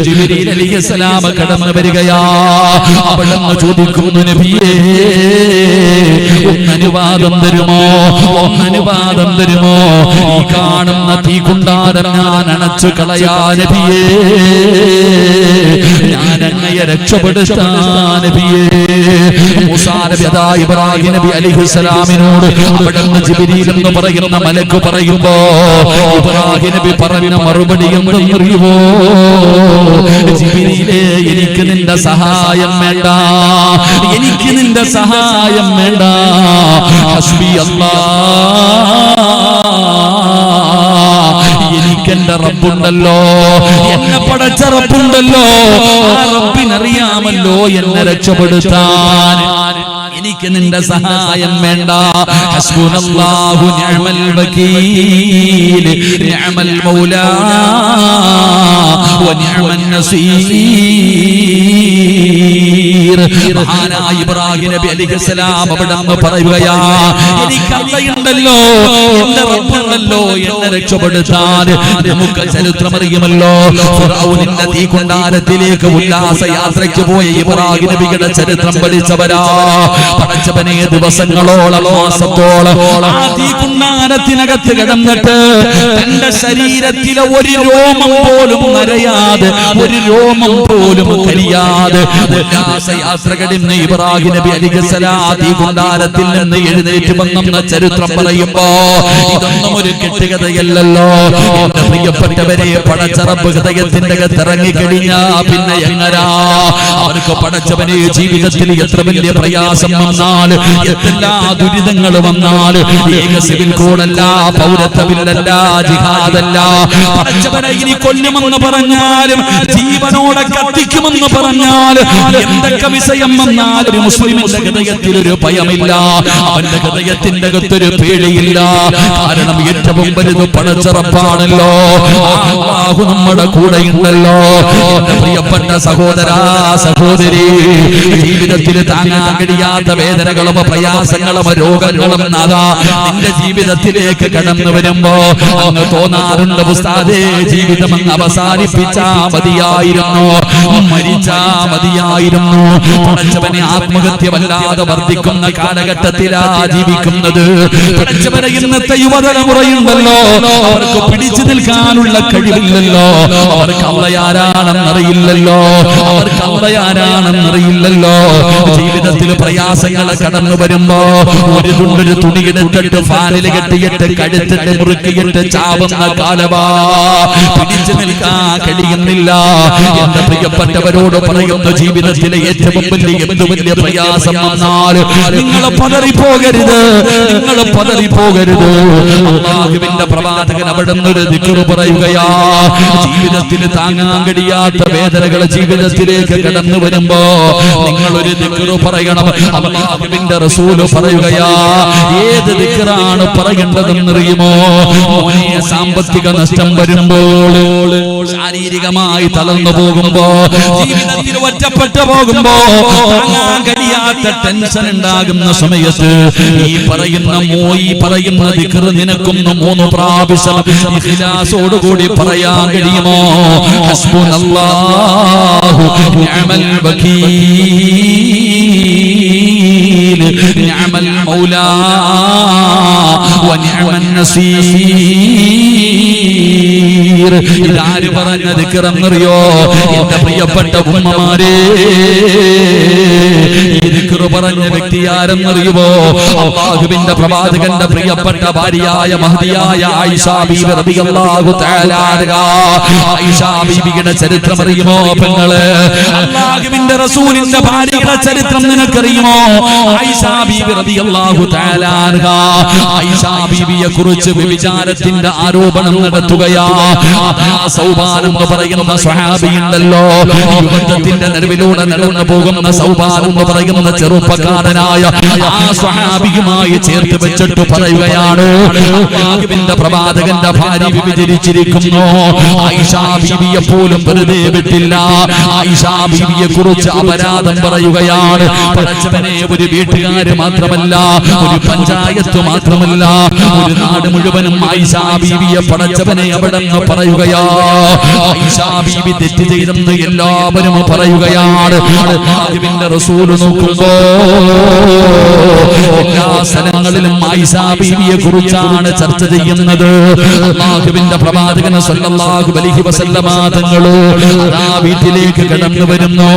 ജിബ്രീൽ അലൈഹിസ്സലാം കടന്നു വരികയാ. അവിടുന്ന് ചോദിക്കുന്നു, നബിയേ ഒന്നനുവാദം തരുമോ, ഒന്നനുവാദം തരുമോ? ഈ കാണുന്ന തീകുണ്ടാരം ഞാൻ അണച്ചു കളയാ നബിയേ, ഞാൻ അങ്ങയെ രക്ഷപ്പെടുത്താ നബിയേ. മൂസാ നബി അതാ ഇബ്രാഹിം നബി അലൈഹിസ്സലാമിനോട് അവിടുന്ന് ജിബ്രീൽ എന്ന് പറയുന്ന മലക്ക് പറയുമ്പോ ഇബ്രാഹിം നബി പറഞ്ഞ മറുപടി എന്തെന്നറിയുമോ? ജിബ്രീലേ, എനിക്ക് നിന്റെ സഹായം വേണ്ട, എനിക്ക് നിന്റെ സഹായം വേണ്ട. ഹസ്ബി അല്ലാഹ്, എനിക്കെന്റെ റബ്ബുണ്ടല്ലോ, എന്നെ പടച്ച റബ്ബുണ്ടല്ലോ. ആ റബ്ബിനറിയാമല്ലോ എന്നെ രക്ഷപ്പെടുത്താൻ. എനിക്ക് നിന്റെ സഹായം വേണ്ട. ഹസ്ബുനല്ലാഹു നിഅമൽ വകീൽ നിഅമൽ മൗലാ വനിഅമൻ നസീർ. മഹാനായ ഇബ്രാഹിം നബി അലൈഹിസ്സലാം അവിടുന്ന് പറയുകയാ, എനിക്ക് അല്ലാഹുണ്ടല്ലോ, എന്റെ റബ്ബുണ്ടല്ലോ എന്നെ രക്ഷപ്പെടുത്താൻ. നമുക്ക് ചരിത്രം അറിയുമല്ലോ, ഫിർഔനിന്റെ തീകുണ്ടാരത്തിലേക്ക് ഉല്ലാസ യാത്രയ്ക്ക് പോയ ഇബ്രാഹിം നബിയുടെ ചരിത്രം പഠിച്ചവരാ. പടച്ചവനെ ദിവസങ്ങളോളം മാസത്തോളം ആ തീകുണ്ടാരത്തിനകത്ത് കിടന്നിട്ട് തന്റെ ശരീരത്തിലെ ഒരു രോമം പോലും നരയാതെ, ഒരു രോമം പോലും കരിയാതെ ഉല്ലാസയാത്ര കഴിഞ്ഞ് ഇബ്രാഹിം നബി അലൈഹിസ്സലാം തീകുണ്ടാരത്തിൽ നിന്ന് എഴുന്നേറ്റ് വന്നെന്ന ചരിത്രം പറയുമ്പോ ഇതൊന്നും ഒരു കെട്ടുകഥയല്ലല്ലോ. എന്റെ പ്രിയപ്പെട്ടവരെ, പടച്ച റബ്ബ് ഹൃദയത്തിന്റെ അകത്തിറങ്ങി കഴിഞ്ഞാ പിന്നെ എങ്ങനാ? അവർക്ക് പടച്ചവനെ ജീവിതത്തിൽ എത്ര വലിയ പ്രയാസം വന്നാൽ, എല്ലാ ദുരിതങ്ങൾ വന്നാൽ, ഏക സിവിൽ കോഡല്ല, പൗരത്വമില്ലല്ല, ജിഹാദല്ല, പടച്ചവനെ ഇനി കൊല്ലുമെന്ന് പറഞ്ഞാലും ജീവനോടെ കത്തിക്കുമെന്ന് പറഞ്ഞാൽ എന്തൊക്കെ വിഷയം വന്നാൽ ഒരു മുസ്ലിമിന്റെ ഹൃദയത്തിൽ ഒരു ഭയമില്ല, അവന്റെ ഹൃദയത്തിന്റെ അകത്തൊരു പേടിയില്ല. കാരണം ഏറ്റവും വലുത് പടച്ച റബ്ബാണല്ലോ. അല്ലാഹു നമ്മുടെ കൂടെയുണ്ടല്ലോ. എന്റെ പ്രിയപ്പെട്ട സഹോദരാ സഹോദരി, ജീവിതത്തിൽ താങ്ങാൻ കഴിയാത്ത വേദനകളും പ്രയാസങ്ങളും രോഗങ്ങളും നാദാ നിന്റെ ജീവിതത്തിലേക്ക് കടന്നു വരുമ്പോ അങ്ങ് തോന്നാറുണ്ട്, ഉസ്താദേ ജീവിതം അങ്ങ് അവസാനിപ്പിച്ചാ മതിയായിരുന്നു, മരിച്ചാ മതിയായിരുന്നു. പടച്ചവനെ ആത്മഹത്യ വല്ലാതെ വർദ്ധിക്കുന്ന കാലഘട്ടത്തിലാ ജീവിക്കുന്നത്. പടച്ചവനെ ഇന്നത്തെ യുവതലമുറയുണ്ടല്ലോ, അവർക്ക് പിടിച്ചു നിൽക്കാനുള്ള കഴിവില്ല. അറിയില്ലല്ലോ, അവർക്ക് അള്ളയാരാണെന്നറിയില്ലല്ലോ, അവർക്ക് അള്ളയാരാണെന്നറിയില്ലല്ലോ. ജീവിതത്തിൽ പ്രയാസങ്ങൾ കടന്നു വരുമ്പോ ഒരു തുണ്ടൊരു തുണി എടുത്തിട്ട് ഫാനിൽ കെട്ടിയിട്ട് കഴുത്തിട്ട് മുറുക്കിയിട്ട് ചാവുന്ന കാലമാ. പിടിച്ചു നിൽക്കാൻ കഴിയുന്നില്ല. എന്റെ പ്രിയപ്പെട്ടവരോട് പറയുന്നു, ജീവിതത്തിലെ ഏറ്റവും വലിയ പ്രയാസം വന്നാൽ നിങ്ങൾ പതറിപ്പോകരുത്, നിങ്ങൾ പതറിപ്പോകരുത്. അല്ലാഹുവിന്റെ പ്രവാചകൻ അവിടുന്ന് ഒരു ദിക്ർ പറയുകയാ. ജീവിതത്തിൽ താങ്ങാൻ കഴിയാത്ത വേദനകൾ ജീവിതത്തിലേക്ക് കടന്നു വരുമ്പോ നിങ്ങൾ ഒരു ദിക്ർ പറയണം. അല്ലാഹുവിന്റെ റസൂൽ പറയുകയാ. ഏത് ദിക്റാണ് പറയേണ്ടതെന്നറിയുമോ? മോനെ, സാമ്പത്തിക നഷ്ടം വരുമ്പോൾ, ശാരീരികമായി തളർന്നു പോകുമ്പോ, ജീവിതത്തിൽ ഒറ്റപ്പെട്ടു പോകുമ്പോ, താങ്ങാൻ കഴിയാത്ത ടെൻഷൻ ഉണ്ടാകുന്ന സമയത്ത് ഈ പറയുന്ന ദിക്ർ നിനക്കൊന്ന് 3 പ്രാവശ്യം ഇഖ്ലാസോടുകൂടി പറയാൻ കഴിയുമോ? ഹസ്ബുനല്ലാഹു നിഅമൽ വകീൽ നിഅമൽ മൗലാ വനിഅമൻ നസീർ. ഇതാര് പറഞ്ഞ ദിക്റെന്നറിയോ? എന്റെ പ്രിയപ്പെട്ട ഉമ്മമാരെ, ഈ ദിക്ർ പറഞ്ഞ വ്യക്തി ആരെന്നറിയുമോ? അല്ലാഹുവിന്റെ പ്രവാചകന്റെ പ്രിയപ്പെട്ട ഭാര്യയായ മഹദിയായ ആയിഷ ബീവി റളിയല്ലാഹു തആല അൻഹ. ആയിഷ ബീവിയുടെ ചരിത്രം അറിയുമോ പെങ്ങളെ? അല്ലാഹുവിന്റെ റസൂലിന്റെ ഭാര്യയുടെ ചരിത്രം നിനക്കറിയുമോ? ആയിഷ ബീവി റളിയല്ലാഹു തആല അൻഹ ആയിഷ ബീവിയെ കുറിച്ച് വ്യഭിചാരത്തിന്റെ ആരോപണം നടത്തുകയാ. സൗബാൻ എന്ന് പറയുന്ന സ്വഹാബിയുണ്ടല്ലോ, യുവത്വത്തിന്റെ നടുവിലൂടെ നടന്നു പോകുന്ന സൗബാൻ എന്ന് പറയുന്ന ചെറുപ്പക്കാരനായ ആ സ്വഹാബിയുമായി ചേർത്ത് വെച്ചിട്ട് പറയുകയാണ്, അല്ലാഹുവിന്റെ പ്രവാചകന്റെ ഭാര്യ വ്യഭിചരിച്ചിരിക്കുന്നു. ആയിഷ ബീവിയെ പോലും വെറുതെ വിട്ടില്ല. ആയിഷ ബീവിയെ കുറിച്ച് അപരാധം പറയുകയാണ്. പടച്ചവനെ, ഒരു വീട്ടുകാര് മാത്രമല്ല, ഒരു പഞ്ചായത്ത് മാത്രമല്ല, ഒരു നാട് മുഴുവനും ആയിഷ ബീവിയെ പടച്ചവനെ അവിടെ പറയുകയാ. ആയിഷ ബീവി തെറ്റ് ചെയ്തെന്ന് എല്ലാവരും പറയുകയാണ്. അല്ലാഹുവിന്റെ റസൂൽ നോക്കുമ്പോ എല്ലാ സ്ഥലങ്ങളിലും ആയിഷ ബീവിയെ കുറിച്ചാണ് ചർച്ച ചെയ്യുന്നത്. അല്ലാഹുവിന്റെ പ്രവാചകൻ സ്വല്ലല്ലാഹു അലൈഹി വസല്ലമ തങ്ങൾ ആ വീട്ടിലേക്ക് കടന്നു വരുന്നു.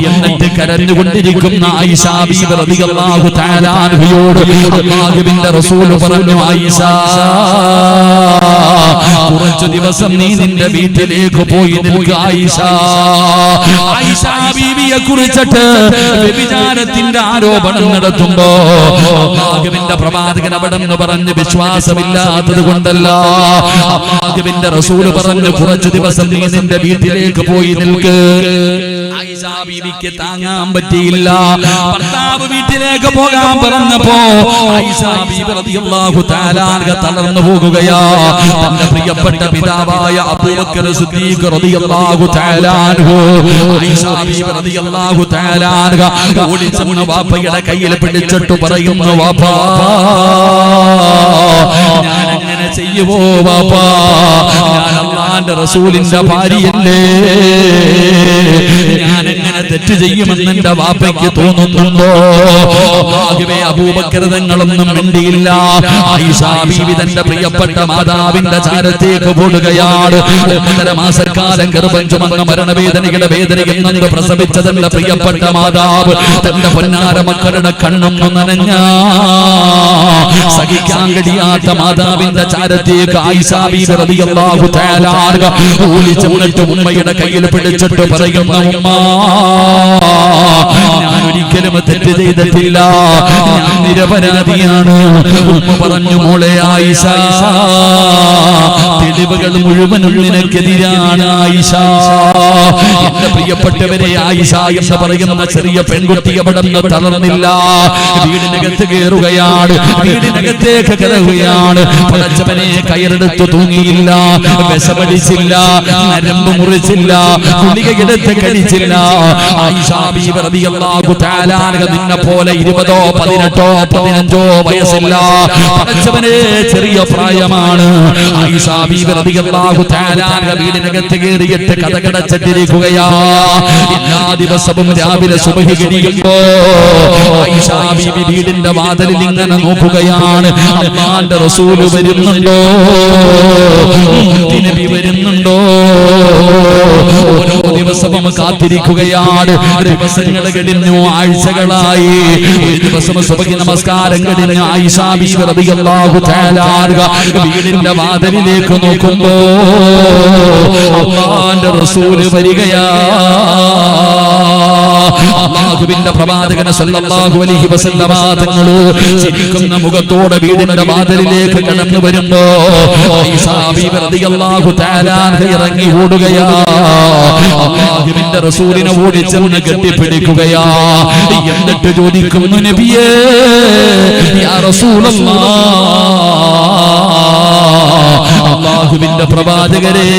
എന്നിട്ട് കരഞ്ഞുകൊണ്ടിരിക്കുന്ന ആയിഷ ബീവി റളിയല്ലാഹു തആല അൻഹയോട് അല്ലാഹുവിന്റെ റസൂൽ പറഞ്ഞു, ആയിഷ, കുറച്ചു ദിവസം നീ നിന്റെ വീട്ടിലേക്ക് പോയി നിൽക്കുക. ആയിഷ ബീവിയെ കുറിച്ചിട്ട് വ്യഭിചാരത്തിന്റെ ആരോപണം നടത്തുമ്പോ അല്ലാഹുവിന്റെ പ്രവാചകൻ അവിടെ നിന്ന് പറഞ്ഞ് വിശ്വാസമില്ലാത്തത് കൊണ്ടല്ല. അല്ലാഹുവിന്റെ റസൂൽ പറഞ്ഞു, കുറച്ചു ദിവസം നീ നിന്റെ വീട്ടിലേക്ക് പോയി നിൽക്ക്. ആയിഷ ബീവിക്ക് താങ്ങാൻ പറ്റിയില്ല. ഭർത്താവ് വീട്ടിലേക്ക് പോകാൻ പറഞ്ഞപ്പോ ആയിഷ ബീവി റളിയല്ലാഹു തആല അൻഹ തളർന്നു പോകുകയാ. തന്റെ പ്രിയപ്പെട്ട പിതാവായ അബൂബക്കർ സിദ്ദീഖ് റളിയല്ലാഹു തആല അൻഹു ആയിഷ ബീവി റളിയല്ലാഹു തആല അൻഹ ഓടിച്ചെന്ന് വാപ്പയുടെ കയ്യിൽ പിടിച്ചിട്ട് പറയുന്നു, വാപ്പാ, ഞാൻ അങ്ങനെ ചെയ്യുവോ വാപ്പാ? ഞാൻ അല്ലാഹുവിന്റെ റസൂലിന്റെ ഭാര്യയല്ലേ? ഞാൻ എങ്ങനെ തെറ്റ് ചെയ്യുമെന്ന് എന്റെ വാപ്പയ്ക്ക് തോന്നുന്നുണ്ടോ? അല്ലാഹുവേ, അബൂബക്കർ തങ്ങളൊന്നും മിണ്ടിയില്ല. ആയിഷ ബീവി തന്റെ പ്രിയപ്പെട്ട മാതാവിന്റെ ചാരത്തേക്ക് ഓടുകയാണ്. 1.5 മാസക്കാലം ഗർഭം ചുമന്ന മരണവേദനയുടെ വേദനയിൽ നിന്ന് പ്രസവിച്ച തന്റെ പ്രിയപ്പെട്ട മാതാവ് തന്റെ പൊന്നാര മക്കളുടെ കണ്ണൊന്നും നനഞ്ഞ സഹിക്കാൻ കഴിയാത്ത മാതാവിന്റെ ചാരത്തേക്ക് ആയിഷ ബീവി റളിയല്ലാഹു തആല അൻഹ ഓടിച്ചെന്നിട്ട് ഉമ്മയുടെ കയ്യിൽ പിടിച്ചിട്ട് പറയുന്നു, ഉമ്മ, ഞാൻ ഒരിക്കലും തെറ്റ് ചെയ്തിട്ടില്ല, ഞാൻ നിരപരാധിയാണ്. ഉമ്മ പറഞ്ഞു, മോളെ ആയിഷ, തെളിവുകൾ മുഴുവനും നിനക്കെതിരാണ് ആയിഷ. എന്റെ പ്രിയപ്പെട്ടവരെ, ആയിഷ എന്ന് പറയുന്ന ചെറിയ പെൺകുട്ടി അവിടെ തളർന്നില്ല. വീടിനകത്ത് കയറുകയാണ്, വീടിനകത്തേക്ക് കയറുകയാണ്. പടച്ചവനെ, കയറെടുത്ത് തൂങ്ങിയില്ല, വിഷമടിച്ചില്ല, നരമ്പ് മുറിച്ചില്ല, ഗുളികയെടുത്ത് കഴിച്ചില്ല. ആയിഷ ബീവി റളിയല്ലാഹു തആല അൻഹ നിന്നെ പോലെ 20, 18, 15 വയസ്സില്ല. പടച്ചവനെ, ചെറിയ പ്രായമാണ്. ആയിഷ ബീവി റളിയല്ലാഹു തആല അൻഹ വീടിനകത്ത് കയറിയിട്ട് കഥകടച്ചിട്ടിരിക്കുകയാ. എല്ലാ ദിവസവും രാവിലെ സുബ്ഹി കഴിയുമ്പോ ആയിഷ ബീവി വീടിന്റെ വാതിലിൽ ഇങ്ങനെ നോക്കുകയാണ്. അല്ലാഹുവിന്റെ റസൂൽ വരുന്നുണ്ടോ? നബി വരുന്നുണ്ടോ? ദിവസവും കാത്തിരിക്കുകയാണ്. ദിവസങ്ങൾ കഴിഞ്ഞു, ആഴ്ചകളായി. ഒരു ദിവസം സുബഹി നമസ്കാരം കഴിഞ്ഞ് ആയിഷ ബിബി റളിയല്ലാഹു തആല അൻഹ വീടിന്റെ വാതിലിലേക്ക് നോക്കുമ്പോ അല്ലാഹുവിന്റെ റസൂൽ വരികയാ. അല്ലാഹുവിന്റെ പ്രവാചകൻ സല്ലല്ലാഹു അലൈഹി വസല്ലമ തങ്ങൾ ചിരിക്കുന്ന മുഖത്തോടെ വീടിന്റെ വാതിലിലേക്ക് കടന്നു വരുമ്പോ ആയിഷ ബിബി റളിയല്ലാഹു തആല അൻഹ ഇറങ്ങി ഓടുകയാ. അല്ലാഹുവിന്റെ റസൂലിനെ ഓടിച്ചെന്ന് കെട്ടിപ്പിടിക്കുകയാ. എന്നിട്ട് ചോദിക്കുന്നു, നബിയേ യാ റസൂലല്ലാഹ്, അല്ലാഹുവിന്റെ പ്രവാചകരെ,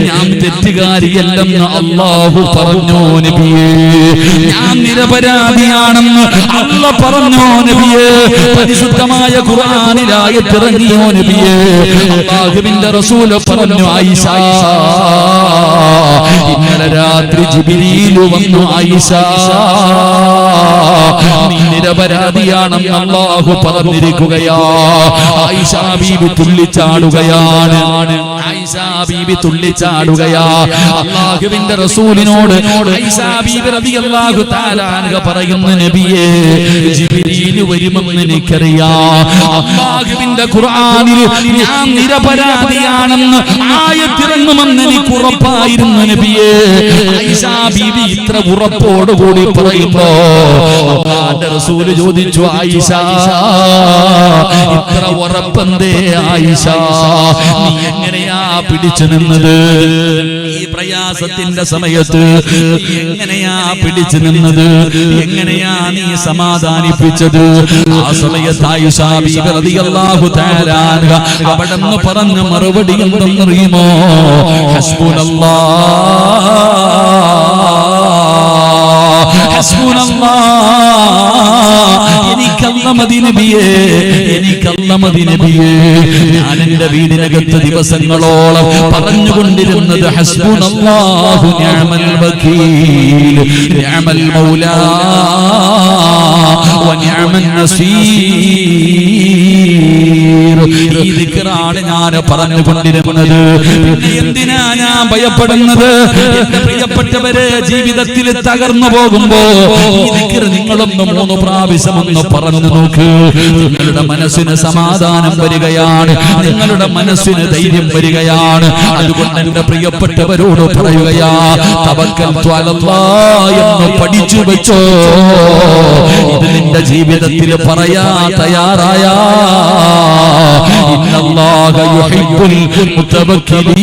ഞാൻ തെറ്റുകാരിയല്ലെന്ന് അല്ലാഹു പറഞ്ഞു നബിയേ, ഞാൻ നിരപരാധിയാണെന്ന് അല്ലാഹു പറഞ്ഞു നബിയേ, പരിശുദ്ധമായ ഖുർആനിൽ ആയത്ത് ഇറങ്ങിയോ നബിയേ. അല്ലാഹുവിന്റെ റസൂൽ പറഞ്ഞു, ആയിഷ, ഇന്നലെ രാത്രി ജിബ്രീൽ വന്നു, ആയിഷ നീ നിരപരാധിയാണെന്ന് അല്ലാഹു പറഞ്ഞിരിക്കുകയാ. ആയിഷ ബീബി തുള്ളിച്ചാടുകയാണ്. ആയിഷ ബീബി തുള്ളിച്ചാടുകയാ. അല്ലാഹുവിന്റെ റസൂലിനോട് ആയിഷ ബീബി റളിയല്ലാഹു തആല അൻഹ പറയുന്നു, നബിയേ ജിബ്രീൽ വരുമെന്ന് എനിക്കറിയാം. അല്ലാഹുവിന്റെ ഖുർആനിൽ ഞാൻ നിരപരാധിയാണെന്ന് ആയത്തിറങ്ങുമെന്ന് എനിക്ക് ഉറപ്പായിരുന്നു നബിയേ. ആയിഷ ബീബി ഇത്ര ഉറപ്പോടുകൂടി പറയുമ്പോ അല്ലാഹുവിന്റെ റസൂൽ ചോദിച്ചു, ആയിഷ ഇത്ര ഉറപ്പെന്തേ ആയിഷ, നീ എങ്ങനെയാ പിടിച്ചു നിന്നത്? ഈ പ്രയാസത്തിന്റെ സമയത്ത് എങ്ങനെയാ പിടിച്ചു നിന്നത്? എങ്ങനെയാ നീ സമാധാനിപ്പിച്ചത്? ആ സമയത്ത് ആയിഷ ബീബി റളിയല്ലാഹു തആല അൻഹ അവിടെന്ന് പറഞ്ഞ മറുപടി എന്തെന്നറിയുമോ? എനിക്കല്ല മതി നബിയേ, എനിക്കല്ല മതി നബിയേ. ഞാൻ എന്റെ വീടിനകത്ത് ദിവസങ്ങളോളം പറഞ്ഞുകൊണ്ടിരുന്നത് ഹസ്ബുനല്ലാഹു നിഅമൽ വകീൽ, നിഅമൽ മൗലാ വ നിഅമൻ നസീർ. ഈ ദിക്റാണ് ഞാൻ പറഞ്ഞുകൊണ്ടിരുന്നത്. പിന്നെ എന്തിനാ ഞാൻ ഭയപ്പെടുന്നത്? എന്റെ പ്രിയപ്പെട്ടവരെ, ജീവിതത്തിൽ തകർന്നു പോകുമ്പോ ഈ ദിക്ർ നിങ്ങളൊന്ന് 3 പ്രാവശ്യം ഒന്ന് പറഞ്ഞു നോക്ക്. നിങ്ങളുടെ മനസ്സിന് സമാധാനം വരികയാണ്, നിങ്ങളുടെ മനസ്സിന് ധൈര്യം വരികയാണ്. അതുകൊണ്ട് എന്റെ പ്രിയപ്പെട്ടവരോട് പറയുകയാ, തവക്കൽതു അലല്ലാഹ് എന്ന് പഠിച്ചു വെച്ചോ. ഇത് നിന്റെ ജീവിതത്തിൽ പറയാ തയ്യാറായ ഇന്നല്ലാഹ യുഹിബ്ബുൽ മുതവക്കിലീൻ,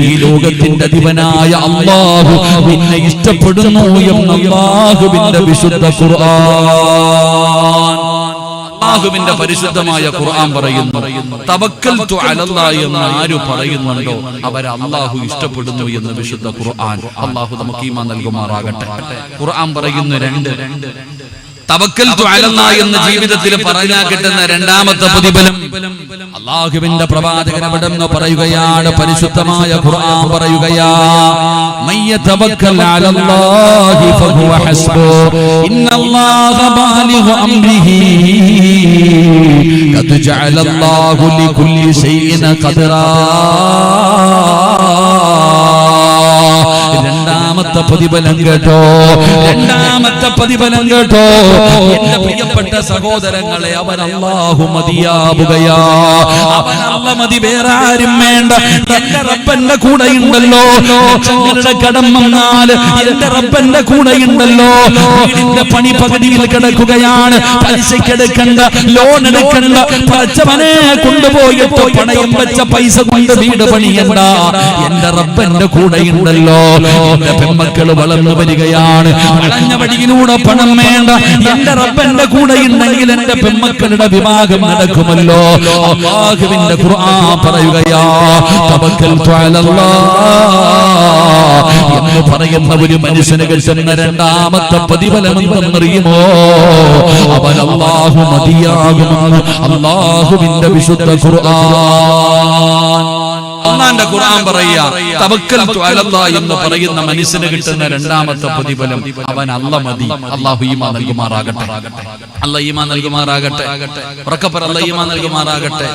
ഈ ലോകത്തിന്റെ അധിപനായ അല്ലാഹു നിന്നെ ഇഷ്ടപ്പെടുന്നു എന്ന് അല്ലാഹുവിന്റെ വിശുദ്ധ ഖുർആൻ, അല്ലാഹുവിന്റെ പരിശുദ്ധമായ ഖുർആൻ പറയുന്നു. തവക്കൽതു അലല്ലാഹ് എന്ന് ആര് പറയുന്നുണ്ടോ അവരെ അല്ലാഹു ഇഷ്ടപ്പെടുന്നു എന്ന് വിശുദ്ധ ഖുർആൻ. അല്ലാഹു നമുക്ക് ഈമാൻ നൽകുമാറാകട്ടെ. ഖുർആൻ പറയുന്നു 2 തവക്കൽതു അലല്ലാഹ് എന്ന് ജീവിതത്തിൽ പറഞ്ഞാൽ കിട്ടുന്ന രണ്ടാമത്തെ പ്രതിഫലം അല്ലാഹുവിന്റെ പ്രവാചകൻ അവിടെന്ന് പറയുകയാണ്. പരിശുദ്ധമായ ഖുർആൻ പറയുകയാ, മയ്യതവക്കൽ അലല്ലാഹി ഫഹുവ ഹസ്ബുഹു ഇന്നല്ലാഹ ബാലിഗു അംരിഹി ഖദ് ജഅലല്ലാഹു ലികുല്ലി ശൈഇൻ ഖദറാ. രണ്ടാമത്തെ പ്രതിഫലം കേട്ടോ, രണ്ടാമത്തെ പ്രതിഫലം കേട്ടോ. എന്റെ പ്രിയപ്പെട്ട സഹോദരങ്ങളെ, അവൻ അല്ലാഹു മതിയാവുകയാ. അവൻ അല്ലാഹു മതി, വേറെ ആരും വേണ്ട. എന്റെ റബ്ബന്റെ കൂടെയുണ്ടല്ലോ. ലക്ഷങ്ങളുടെ കടം വന്നാൽ എന്റെ റബ്ബന്റെ കൂടെയുണ്ടല്ലോ. വീടിന്റെ പണി പകുതിയിൽ കിടക്കുകയാണ്, പലിശക്കെടുക്കണ്ട, ലോൺ എടുക്കണ്ട. പച്ചവനെ കൊണ്ടുപോയിട്ട് പണയം വെച്ച പൈസ കൊണ്ട് വീട് പണിയണ്ട, എന്റെ റബ്ബന്റെ കൂടെയുണ്ടല്ലോ. എന്റെ പെൺമക്കൾ വളർന്നു വരികയാണ്, വളഞ്ഞ വഴിയിലൂടെ പണം വേണ്ട. എന്റെ റബ്ബന്റെ കൂടെയുണ്ടെങ്കിൽ എന്റെ പെൺമക്കളുടെ വിവാഹം നടക്കുമല്ലോ. അല്ലാഹുവിന്റെ ഖുർആൻ പറയുകയാ, തവക്കൽതു അലല്ലാഹ് എന്ന് പറയുന്ന ഒരു മനുഷ്യന് കിട്ടുന്ന രണ്ടാമത്തെ പ്രതിഫലം എന്തെന്നറിയുമോ? അവൻ അല്ലാഹു മതിയാകുമെന്ന് അല്ലാഹുവിന്റെ വിശുദ്ധ ഖുർആൻ. അല്ലാഹുവിന്റെ ഖുർആൻ പറയുക, തവക്കൽതു അലല്ലാഹ് എന്ന് പറയുന്ന മനുഷ്യന് കിട്ടുന്ന രണ്ടാമത്തെ പ്രതിഫലം അവൻ അല്ലാഹ് മതി. അല്ലാഹു ഈമാൻ നൽകുമാറാകട്ടെ. അല്ലാഹ് ഈമാൻ നൽകുമാറാകട്ടെ. ഉറക്കപ്പറ അല്ലാഹ് ഈമാൻ നൽകുമാറാകട്ടെ.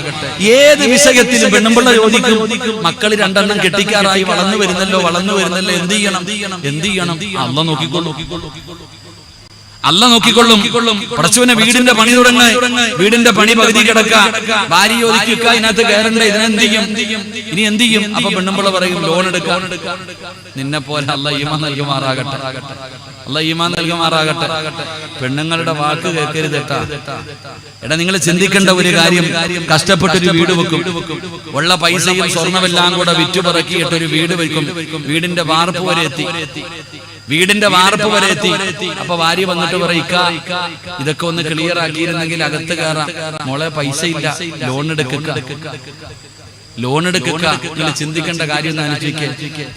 ഏത് വിഷയത്തിലും പെണ്ണുമ്പിള്ള ചോദിക്കും, മക്കൾ രണ്ടെണ്ണം കെട്ടിക്കാറായി വളർന്നു വരുന്നല്ലോ എന്ത് ചെയ്യണം? അല്ലാഹ് നോക്കിക്കൊള്ളും. അല്ലാഹ് നോക്കിക്കൊള്ളും. പടച്ചവനെ വീടിന്റെ പണി തുടങ്ങ, വീടിന്റെ പണി പകുതി കിടക്ക, ഭാര്യ ചോദിക്കുക ഇതിനകത്ത് കയറണ്ടേ, ഇനി എന്ത് ചെയ്യും? അപ്പൊ പെണ്ണുമ്പിള്ള പറയും ലോൺ എടുക്കാം. നിന്നെ പോലെ അല്ലാഹ് ഈമാൻ നൽകുമാറാകട്ടെ. അല്ലാഹ് ഈമാൻ നൽകുമാറാകട്ടെ. പെണ്ണുങ്ങളുടെ വാക്ക് കേൾക്കരുത് കേട്ടാ. എടാ, നിങ്ങൾ ചിന്തിക്കേണ്ട ഒരു കാര്യം, കഷ്ടപ്പെട്ടൊരു വീട് വെക്കും, ഉള്ള പൈസയും സ്വർണ്ണമെല്ലാം കൂടെ വിറ്റുപറക്കിയിട്ട് ഒരു വീട് വെക്കും. വീടിന്റെ വാർപ്പ് വരെ എത്തി. അപ്പൊ ഭാര്യ വന്നിട്ട് പറയും, ഇതൊക്കെ ഒന്ന് ക്ലിയർ ആക്കിയിരുന്നെങ്കിൽ അകത്ത് കയറാം. മോളെ പൈസ ഇല്ല, ലോൺ എടുക്കുക. നിങ്ങൾ ചിന്തിക്കേണ്ട കാര്യം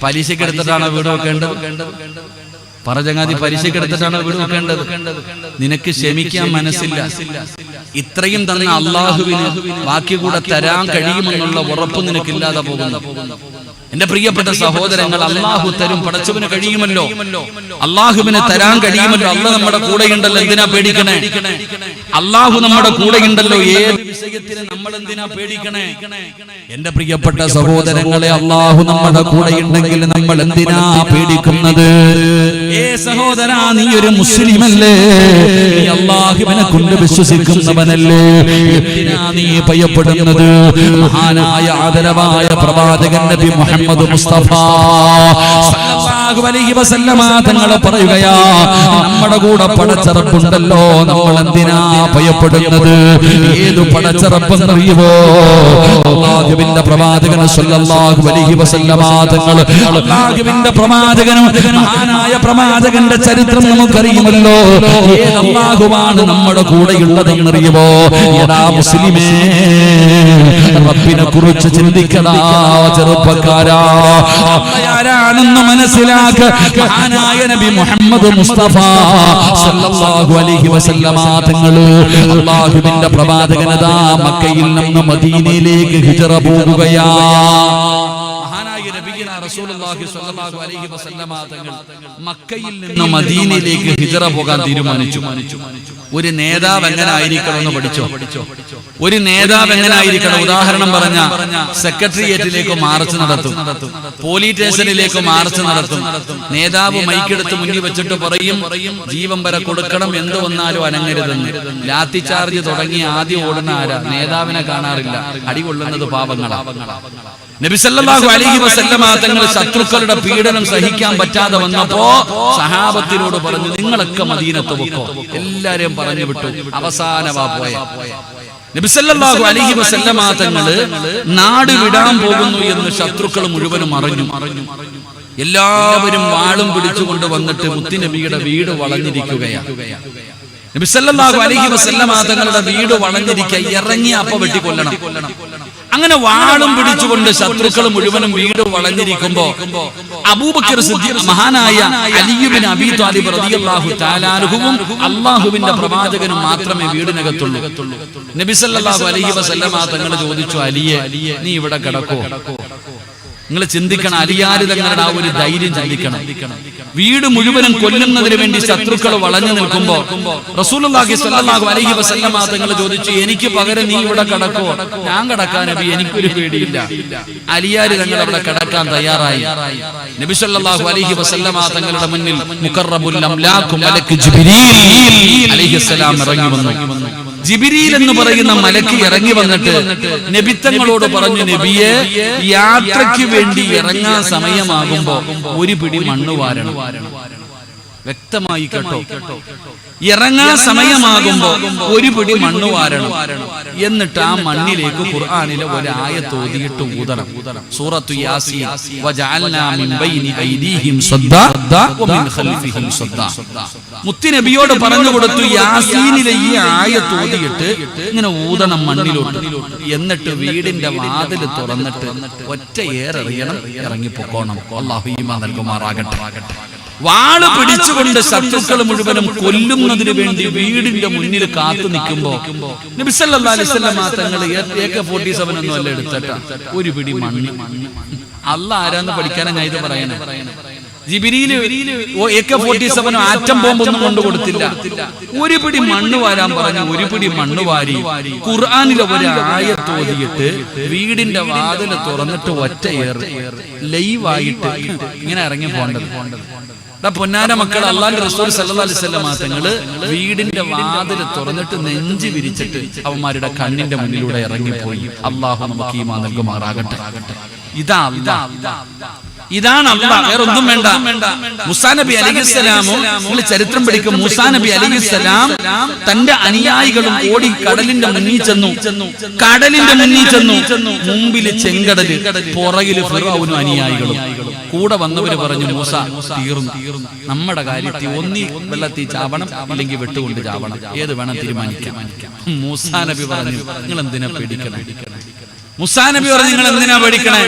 പലിശക്ക് എടുത്തിട്ടാണോ വീട് വെക്കേണ്ടത്? പറചങ്ങാതി പലിശക്ക് എടുത്തിട്ടാണോ വീട് വെക്കേണ്ടത്? നിനക്ക് ക്ഷമിക്കാൻ മനസ്സില്ല. ഇത്രയും തന്ന അള്ളാഹുവിന് ബാക്കി കൂടെ തരാൻ കഴിയുമെന്നുള്ള ഉറപ്പ് നിനക്കില്ലാതെ പോകുന്നു. എന്റെ പ്രിയപ്പെട്ട സഹോദരങ്ങൾ, അള്ളാഹു തരും. പടച്ചവന് കഴിയുമല്ലോ, അള്ളാഹുവിന് തരാൻ കഴിയുമല്ലോ. അള്ളാഹ് നമ്മുടെ കൂടെയുണ്ടല്ലോ, എന്തിനാ പേടിക്കണേ? അള്ളാഹു നമ്മുടെ കൂടെയുണ്ടല്ലോ, ഏത് വിഷയത്തിന് നമ്മൾ എന്തിനാ പേടിക്കണേ? എന്റെ പ്രിയപ്പെട്ട സഹോദരങ്ങളെ, അള്ളാഹു നമ്മുടെ കൂടെയുണ്ടെങ്കിൽ നമ്മൾ എന്തിനാ പേടിക്കുന്നത്? സഹോദരാ, നീ ഒരു മുസ്ലിമല്ലേ? നീ അള്ളാഹുവിനെ കൊണ്ട് വിശ്വസിക്കുന്നവനല്ലേ? എന്തിനാ നീ ഭയപ്പെടുന്നത്? മഹാനായ ആദരവായ പ്രവാചകൻ നബി മുഹമ്മദ് മുസ്തഫ സല്ലല്ലാഹു അലൈഹി വസല്ലമ തങ്ങൾ പറയുകയാ, നമ്മുടെ കൂടെ പടച്ചറപ്പുണ്ടല്ലോ, നമ്മൾ എന്തിനാ ഭയപ്പെടുന്നത്? ഏതു പടച്ചറപ്പെന്നറിയുമോ? അല്ലാഹുവിന്റെ പ്രവാചകൻ സല്ലല്ലാഹു അലൈഹി വസല്ലമ തങ്ങൾ, അല്ലാഹുവിന്റെ പ്രവാചകനും മഹാനായ പ്രവാചകന്റെ ചരിത്രം നമുക്കറിയുമല്ലോ. ഏത് അല്ലാഹുവാണ് നമ്മുടെ കൂടെയുള്ളതെന്നറിയുമോ? യഥാ മുസ്ലിമേ, റബ്ബിനെ കുറിച്ച് ചിന്തിക്കടാ ചെറുപ്പക്കാരാ. ആരാണെന്ന് മനസ്സിലാക്ക. മഹാനായ നബി മുഹമ്മദ് മുസ്തഫ സല്ലല്ലാഹു അലൈഹി വസല്ലമ തങ്ങൾ, അല്ലാഹുവിന്റെ പ്രവാചകനതാ മക്കയിൽ നിന്ന് മദീനയിലേക്ക് ഹിജ്റ പോകുകയാ. റസൂലുള്ളാഹി സ്വല്ലല്ലാഹു അലൈഹി വസല്ലമ തങ്ങൾ മക്കയിൽ നിന്ന് മദീനയിലേക്ക് ഹിജ്റ പോകാൻ തീരുമാനിച്ചു. ഒരു നേതാവ് എങ്ങനെ ആയിരിക്കണം എന്ന് പഠിച്ചോ? ഒരു നേതാവ് എങ്ങനെ ആയിരിക്കണം? ഉദാഹരണം പറഞ്ഞ സെക്രട്ടേറിയറ്റിലേക്ക് മാർച്ച് നടത്തും, പോലീസ് സ്റ്റേഷനിലേക്ക് മാർച്ച് നടത്തും. നേതാവ് മൈക്കെടുത്ത് മുന്നിൽ വെച്ചിട്ട് പറയും, ജീവൻ വരെ കൊടുക്കണം, എന്ത് വന്നാലും അനങ്ങരുതെന്ന്. ലാത്തി ചാർജ് തുടങ്ങി ആദ്യം ഓടുന്ന ആരാ? നേതാവിനെ കാണാറില്ല, അടികൊള്ളുന്നത് പാവങ്ങളാണ്. നബി സല്ലല്ലാഹു അലൈഹി വസല്ലമ തങ്ങൾ ശത്രുക്കളുടെ പീഡനം സഹിക്കാൻ പറ്റാതെ വന്നപ്പോ സഹാബത്തിനോട് പറഞ്ഞു, നിങ്ങളൊക്കെ മദീനത്ത് പൊക്കോ. എല്ലാരെയും പറഞ്ഞു വിട്ടു. അവസാനമാ പോയ നബി സല്ലല്ലാഹു അലൈഹി വസല്ലമ തങ്ങൾ നാട് വിടാൻ പോകുന്നു എന്ന് ശത്രുക്കൾ മുഴുവനും അറിഞ്ഞു. എല്ലാവരും വാളും പിടിച്ചുകൊണ്ട് വന്നിട്ട് മുത്തുനബിയുടെ വീട് വളഞ്ഞിരിക്കുകയാണ്. നബി സല്ലല്ലാഹു അലൈഹി വസല്ലമ തങ്ങളുടെ വീട് വളഞ്ഞിരിക്കുക, ഇറങ്ങി അപ്പ വെട്ടിക്കൊല്ലണം. അങ്ങനെ വാളും പിടിച്ചുകൊണ്ട് ശത്രുക്കൾ മുഴുവനും വീട് വളഞ്ഞിരിക്കുമ്പോ അബൂബക്കർ സിദ്ദീഖ്, മഹാനായ അലി ഇബ്നു അബീ ത്വാലിബ് റളിയല്ലാഹു തആല അൻഹുവും അല്ലാഹുവിന്റെ പ്രവാചകനും മാത്രമേ വീടിനകത്തുള്ളൂ. നബി സല്ലല്ലാഹു അലൈഹി വസല്ലമ തങ്ങൾ ചോദിച്ചു, അലിയെ, നീ ഇവിടെ കിടക്കോ? നിങ്ങൾ ചിന്തിക്കണം, അലിയാര് തങ്ങളുടെ ആ ഒരു ധൈര്യം ചിന്തിക്കണം. വീട് മുഴുവനും കൊല്ലുന്നതിന് വേണ്ടി ശത്രുക്കൾ വളഞ്ഞു നിൽക്കുമ്പോ റസൂലുള്ളാഹി സ്വല്ലല്ലാഹു അലൈഹി വസല്ലമ തങ്ങൾ ചോദിച്ചു, എനിക്ക് പകരം നീ ഇവിടെ കിടക്കോ? ഞാൻ കിടക്കാൻ നബി, എനിക്കൊരു പേടിയില്ല. അലിയാര് തങ്ങൾ അവിടെ കിടക്കാൻ തയ്യാറായി. നബി സല്ലല്ലാഹു അലൈഹി വസല്ലമ തങ്ങളുടെ മുന്നിൽ മുഖറബുൽ അംലാഖ് മലക്ക് ജിബ്രീൽ അലൈഹിസ്സലാം ഇറങ്ങി വന്നു. ജിബ്രീൽ എന്ന് പറയുന്ന മലക്ക് ഇറങ്ങി വന്നിട്ട് നബിത്തങ്ങളോട് പറഞ്ഞു, നബിയെ, യാത്രയ്ക്ക് വേണ്ടി ഇറങ്ങാൻ സമയമാകുമ്പോ ഒരു പിടി മണ്ണ് വാരണം. വ്യക്തമായി കേട്ടോ, ഇറങ്ങാൻ സമയമാകുമ്പോ ഒരു പിടി മണ്ണ് വാരണം. എന്നിട്ട് ആ മണ്ണിലേക്ക് ഖുർആനിലെ ഒരു ആയത്ത് ഓതിയിട്ട് ഊതണം. സൂറത്തു യാസീൻ, വജഅൽനാ മിൻ ബൈനി ഐദീഹിം സദ്ദാ വമിൻ ഖൽഫിഹിം സദ്ദാ. മുത്തുനബിയോട് പറഞ്ഞു കൊടുത്തു, യാസീനിലെ ഈ ആയത്ത് ഓതിയിട്ട് ഇങ്ങനെ ഊതണം മണ്ണിലോട്ട്. എന്നിട്ട് വീടിന്റെ വാതിൽ തുറന്നിട്ട് ഒറ്റ ഏറെറിയണം, ഇറങ്ങിപ്പോക്കണം. അല്ലാഹു ഈമാൻ നൽകുമാറാകട്ടെ. വാള് പിടിച്ചുകൊണ്ട് ശത്രുക്കൾ മുഴുവനും കൊല്ലുന്നതിന് വേണ്ടി വീടിന്റെ മുന്നിൽ കാത്തു നിൽക്കുമ്പോ നബി സല്ലല്ലാഹു അലൈഹി വസല്ലം തങ്ങൾ AK-47 ഒന്നും അല്ല എടുത്തിട്ടാ ഒരു പിടി മണ്ണ്. അല്ലാഹ് ആരാന്ന് പഠിക്കാനാ ഞാൻ ഇത് പറയണേ. ജിബ്രീല് AK-47 ആറ്റം ബോംബൊന്നും കൊണ്ടു കൊടുത്തില്ല. ഒരു പിടി മണ്ണ് വാരാൻ പറഞ്ഞു. ഒരു പിടി മണ്ണ് വാരി ഖുർആനിലെ ഒരു ആയത്ത് ഓതിയിട്ട് വീടിന്റെ വാതില് തുറന്നിട്ട് ഒറ്റ ലൈവായിട്ട് ഇങ്ങനെ ഇറങ്ങി പോകേണ്ടത്. പൊന്നാര മക്കൾ, അള്ളാഹുവിന്റെ റസൂൽ സല്ലല്ലാഹു അലൈഹി വസല്ലം തങ്ങള് വീടിന്റെ വാതില് തുറന്നിട്ട് നെഞ്ച് വിരിച്ചിട്ട് അവന്മാരുടെ കണ്ണിന്റെ മുന്നിലൂടെ ഇറങ്ങിപ്പോയി. അള്ളാഹു നമുക്ക് ഈമാൻ നൽകുമാറാകട്ടെ. ഇതാണ് അല്ലാഹ്, വേറെ ഒന്നും വേണ്ട. മൂസാ നബി അലൈഹിസ്സലാമും നിങ്ങൾ ചരിത്രം പഠിക്കും. മൂസാ നബി അലൈഹിസ്സലാം തന്റെ അനുയായികളും ഓടി കടലിന്റെ മുന്നിൽ ചെന്നു. മുമ്പില് ചെങ്കടല്, പുറകില് ഫിർഔനും അനുയായികളും. കൂടെ വന്നവര് പറഞ്ഞു, മൂസ തീർന്നു, നമ്മുടെ കാര്യത്തിൽ ഒന്നി വെള്ളത്തിൽ ചാവണം, അല്ലെങ്കിൽ വെട്ടുകൊണ്ട് ചാവണം, ഏത് വേണം തീരുമാനിക്കാം. മൂസാ നബി പറഞ്ഞു, നിങ്ങൾ എന്തിനാ പേടിക്കണം? മൂസാ നബി പറഞ്ഞു, നിങ്ങൾ എന്തിനാ പേടിക്കണേ?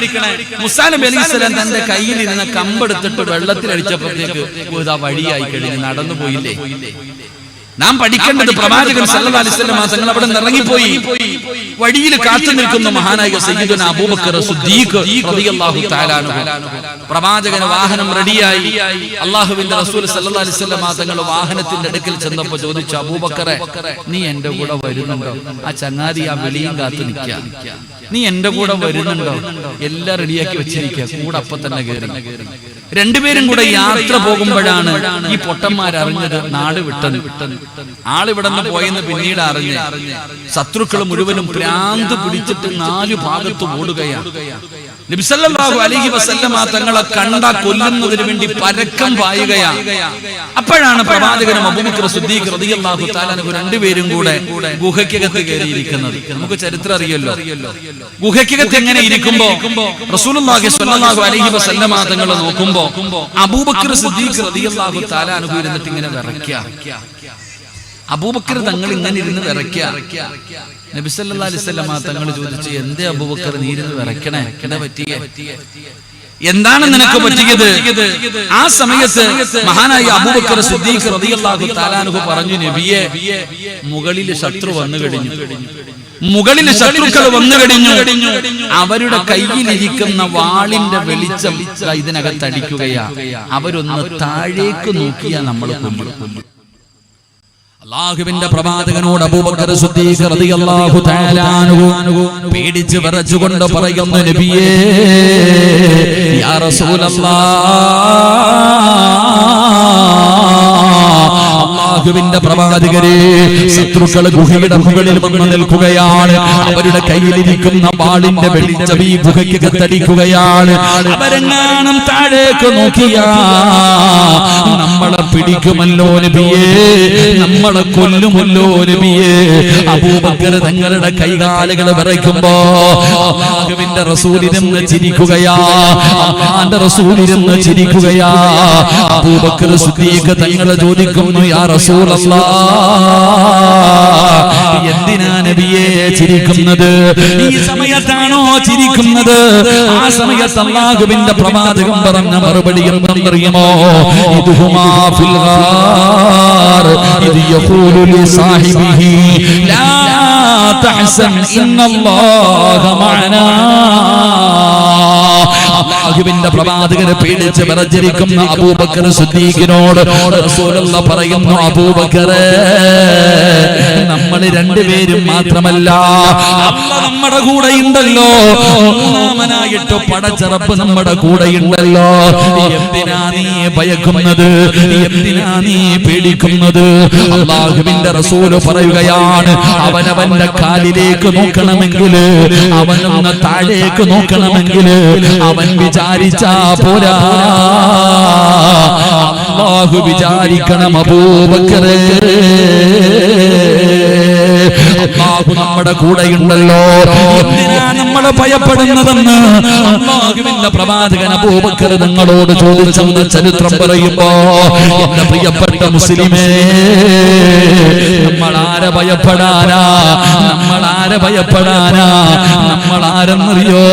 മൂസാ നബി അലൈഹിസ്സലാം തന്റെ കയ്യിലിരുന്ന കമ്പെടുത്തിട്ട് വെള്ളത്തിലടിച്ചപ്പോഴത്തേക്ക് ഇതാ വഴിയായി കഴിഞ്ഞ് നടന്നു പോയില്ലേ? നാം പഠിക്കേണ്ടത് പ്രവാചകൻ സല്ലല്ലാഹു അലൈഹി വസല്ലം തങ്ങൾ അവിടെ ഇറങ്ങിപ്പോയി. വഴിയിൽ കാത്തു നിൽക്കുന്ന മഹാനായ സയ്യിദുനാ അബൂബക്കർ സിദ്ദീഖ് റളിയല്ലാഹു തആല അൻഹു. പ്രവാചകന് വാഹനം റെഡിയായി. അല്ലാഹുവിന്റെ റസൂൽ സല്ലല്ലാഹു അലൈഹി വസല്ലം തങ്ങൾ വാഹനത്തിന്റെ അടുക്കൽ ചെന്നപ്പോൾ ചോദിച്ചു, അബൂബക്കറെ, നീ എന്റെ കൂടെ വരുന്നുണ്ടോ? ആ ചങ്ങാതി ആ വെളിയും കാത്തു നിൽക്കുക. നീ എന്റെ കൂടെ വരുന്നുണ്ടോ? എല്ലാം റെഡിയാക്കി വെച്ചിരിക്കുക. കൂടെ അപ്പൊ തന്നെ കയറി. രണ്ടുപേരും കൂടെ യാത്ര പോകുമ്പോഴാണ് ഈ പൊട്ടന്മാരറിഞ്ഞത് നാട് വിട്ടെന്ന്. ആളിവിടെ നിന്ന് പോയെന്ന് പിന്നീട് അറിഞ്ഞ് ശത്രുക്കൾ മുഴുവനും ഭ്രാന്ത് പിടിച്ചിട്ട് 4 ഭാഗത്ത് ഓടുകയാണ്. നബി സല്ലല്ലാഹു അലൈഹി വസല്ലം തങ്ങളെ കണ്ട കൊല്ലുന്നതിന് വേണ്ടി പരക്കം പായുകയാണ്. അപ്പോഴാണ് പ്രവാചകനും അബൂബക്കർ സിദ്ദീഖ് റളിയല്ലാഹു തആല അൻഹു രണ്ടുപേരും കൂടെ ഗുഹയ്ക്കകത്ത് കയറിയിരിക്കുന്നത്. നമുക്ക് ചരിത്രം അറിയല്ലോ. ഗുഹയ്ക്കകത്ത് എങ്ങനെ ഇരിക്കുമ്പോ റസൂലുള്ളാഹി സ്വല്ലല്ലാഹു അലൈഹി വസല്ലം തങ്ങൾ നോക്കുമ്പോ അബൂബക്കർ സിദ്ദീഖ് റളിയല്ലാഹു തആല അൻഹു ഇരുന്നിട്ട് ഇങ്ങനെ വിറയ്ക്കുക. അബൂബക്കർ തങ്ങൾ ഇങ്ങനെ ഇരുന്ന് വിറയ്ക്കുക. നബി സല്ലല്ലാഹു അലൈഹി വസല്ലം തങ്ങൾ ചോദിച്ചു, എന്തേ അബൂബക്കർ നീ ഇരുന്ന് വിറയ്ക്കണേ? എന്താ പറ്റിയേ? എന്താണ് നിനക്ക് പറ്റിയത്? ആ സമയത്ത് മഹാനായ അബൂബക്കർ സിദ്ദീഖ് റളിയല്ലാഹു തആല അൻഹു പറഞ്ഞു, നബിയേ, മുകളിൽ ശത്രു വന്നു കഴിഞ്ഞു. മുകളിൽ ശത്രുക്കൾ വന്നു കഴിഞ്ഞു. അവരുടെ കയ്യിലിരിക്കുന്ന വാളിന്റെ വെളിച്ചം ഇതിനകത്ത് അടിക്കുകയാ. അവരൊന്ന് താഴേക്ക് നോക്കിയാ നമ്മൾ കൊല്ലും. അല്ലാഹുവിന്റെ പ്രവാചകനോട് അബൂബക്കർ സിദ്ദീഖ് റളിയല്ലാഹു തആല അൻഹു പേടിച്ച് വിറച്ചുകൊണ്ട് പറയുന്നു, നബിയേ, യാ റസൂലല്ലാഹ്, അല്ലാഹുവിന്റെ പ്രവാചകരെ, ശത്രുക്കൾ ഗുഹയുടെ മുകളിൽ വന്ന് നിൽക്കുകയാണ്. അവരുടെ കയ്യിലിരിക്കുന്ന വാളിന്റെ വെളിച്ചം ഈ ഗുഹയ്ക്ക് കത്തടിക്കുകയാണ്. അവരെങ്ങാനും താഴേക്ക് നോക്കിയാ നമ്മളെ പിടിക്കുമല്ലോ നബിയേ, നമ്മളെ കൊല്ലുമല്ലോ നബിയേ. അബൂബക്കർ തങ്ങളുടെ കൈകാലുകൾ വിറയ്ക്കുമ്പോ അല്ലാഹുവിന്റെ റസൂലിരുന്ന് ചിരിക്കുകയാ. അല്ലാഹുവിന്റെ റസൂലിരുന്ന് ചിരിക്കുകയാ. അബൂബക്കർ സിദ്ദീഖ് തങ്ങൾ ചോദിക്കുന്നു, യാ റസൂലല്ലാഹ്, എന്തിനാ നബിയേ ചിരിക്കുന്നത്? ഈ സമയത്താണോ ചിരിക്കുന്നത്? ആ സമയത്ത് അല്ലാഹുവിന്റെ പ്രവാചകൻ പറഞ്ഞ മറുപടി എന്തെന്നറിയുമോ? ഇദ്ഹുമാ ഫിൽ ഗാർ ഇദ് യഖൂലു ലിസാഹിബിഹി ലാ തഹ്സൻ ഇന്നല്ലാഹ മഅനാ. അല്ലാഹുവിന്റെ പ്രവാചകനെ പേടിച്ച് വിറച്ചിരിക്കുന്ന അബൂബക്കർ സിദ്ദീഖിനോട് റസൂലുള്ളാഹി പറയുന്നു, അബൂബക്കറേ, നമ്മൾ രണ്ടുപേരും മാത്രമല്ല, അല്ലാഹ് നമ്മുടെ കൂടെ ഉണ്ടല്ലോ. മൂന്നാമനായിട്ട് പടച്ചറപ്പ് നമ്മുടെ കൂടെ ഉണ്ടല്ലോ. എന്തിനാ നീ ഭയക്കുന്നത്? എന്തിനാ നീ പേടിക്കുന്നത്? അല്ലാഹുവിന്റെ റസൂൽ പറയുകയാണ്, അവനവന്റെ കാലിലേക്ക് നോക്കണമെങ്കിൽ, അവനൊന്ന് താഴേക്ക് നോക്കണമെങ്കിൽ അവൻ വിചാരിച്ചാ പോരാ, അല്ലാഹു വിചാരിക്കണം. അബൂബക്കറേ, അല്ലാഹു നമ്മുടെ കൂടെയുണ്ടല്ലോ. എന്തിനാ നമ്മളെ ഭയപ്പെടുന്നതെന്ന് അല്ലാഹുവിന്റെ പ്രവാചകൻ അബൂബക്കർ തങ്ങളോട് ചോദിച്ചെന്ന് ചരിത്രം പറയുമ്പോ, എന്റെ പ്രിയപ്പെട്ട മുസ്ലിമേ, നമ്മളാരെ ഭയപ്പെടാനാ, നമ്മളാരെ ഭയപ്പെടാനാ, നമ്മളാരെന്നറിയോ?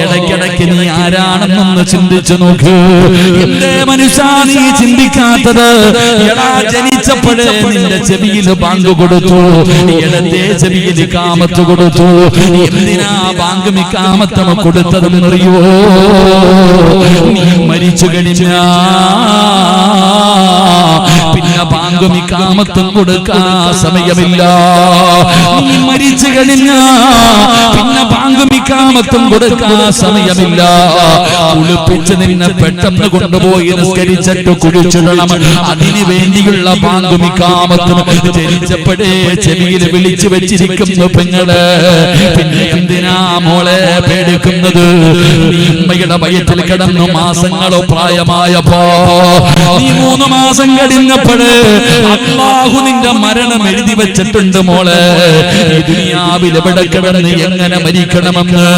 ഇടയ്ക്കിടയ്ക്ക് നീ ആരാണെന്നൊന്ന് ചിന്തിച്ചു നോക്കൂ. എന്തേ മനുഷ്യ നീ ചിന്തിക്കാത്തത്? എടാ, ജനിച്ചപ്പോഴേ നിന്റെ ചെവിയിൽ ബാങ്ക് കൊടുത്തു, ഇടത്തെ ചെവിയിൽ ഇഖാമത്ത് കൊടുത്തു. എന്തിനാ ബാങ്ക് ഇഖാമത്ത് കൊടുത്തതെന്നറിയോ? നീ മരിച്ചു കഴിഞ്ഞാ പിന്നെ ബാങ്കും ഇഖാമത്തും കൊടുക്കാൻ സമയമില്ല. നീ മരിച്ചു കഴിഞ്ഞാ പിന്നെ ബാങ്കും ഇഖാമത്തും കൊടുക്കാൻ സമയമില്ല. കുളിപ്പിച്ച് നിന്നെ പെട്ടെന്ന് കൊണ്ടുപോയി നിസ്കരിച്ചിട്ട് കുഴിച്ചിടണം. അതിനു വേണ്ടിയുള്ള ബാങ്കും ഇഖാമത്തും ജനിച്ചപ്പോഴേ ചെവിയിൽ വിളിച്ചു വെച്ചിരിക്കുന്നു പെങ്ങള്. പിന്നെ എന്തിനാ മോളെ പേടിക്കുന്നത്? നീ ഉമ്മയുടെ വയറ്റിൽ കിടന്നു മാസങ്ങളോ പ്രായമായപ്പോ, നീ 3 മാസം കഴിഞ്ഞപ്പോഴേ അല്ലാഹു നിന്റെ മരണം എഴുതി വെച്ചിട്ടുണ്ട് മോളെ. ഈ ദുനിയാവിൽ എവിടെ കിടന്ന് എങ്ങനെ മരിക്കണമെന്ന്,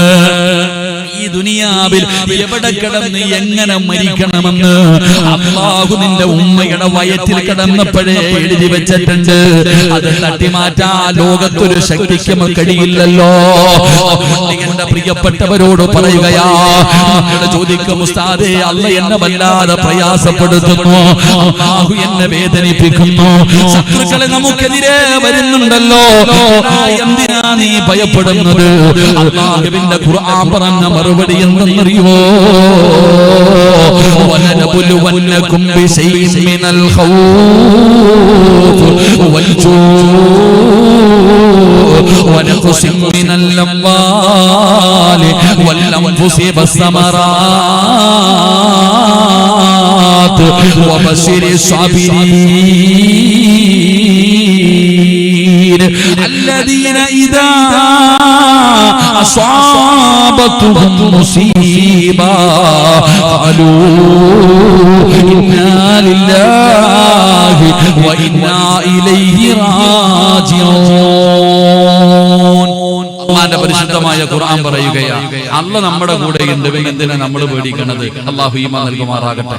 ഈ ദുനിയാവിൽ എവിടെ കിടന്ന് എങ്ങനെ മരിക്കണമെന്ന് അല്ലാഹു നിന്റെ ഉമ്മയുടെ വയറ്റിൽ കിടന്നപ്പോഴേ എഴുതി വെച്ചിട്ടുണ്ട്. അത് തട്ടിമാറ്റാ ലോകത്തൊരു ശക്തിക്കും കഴിയില്ലല്ലോ. എന്റെ പ്രിയപ്പെട്ടവരോട് പറയുകയാ, നിങ്ങൾ ചോദിക്കും ഉസ്താദേ, അല്ല എന്നെ വല്ലാതെ പ്രയാസപ്പെടുത്തുന്നു, അല്ലാഹു എന്നെ വേദനിപ്പിക്കുന്നു, ശത്രുക്കളെ നമുക്കെതിരെ വരുന്നുണ്ടല്ലോ, എന്തിനാ നീ ഭയപ്പെടുന്നത്? അല്ലാഹുവിന്റെ ഖുർആൻ പറഞ്ഞ മറുപടി എന്തെന്നറിയോ? വനബുലുവന്നകും ബിശൈഇൻ മിനൽ ഖൗഫ് വൽജൂഇ വനഖ്സിൻ മിനൽ അംവാലി വൽഅൻഫുസി വസ്സമറാത്ത് വബശിരി സ്വാബിരീൻ الذين إذا أصابتهم مصيبة قالوا إنا لله وإنا إليه راجعون. അല്ലാഹുവിന്റെ പരിശുദ്ധമായ ഖുർആൻ പറയുകയാ, അല്ലാഹ് നമ്മുടെ കൂടെ ഉണ്ട്, പിന്നെ എന്തിനാ നമ്മൾ പേടിക്കുന്നത്? അല്ലാഹു ഈമാൻ നൽകുമാറാകട്ടെ.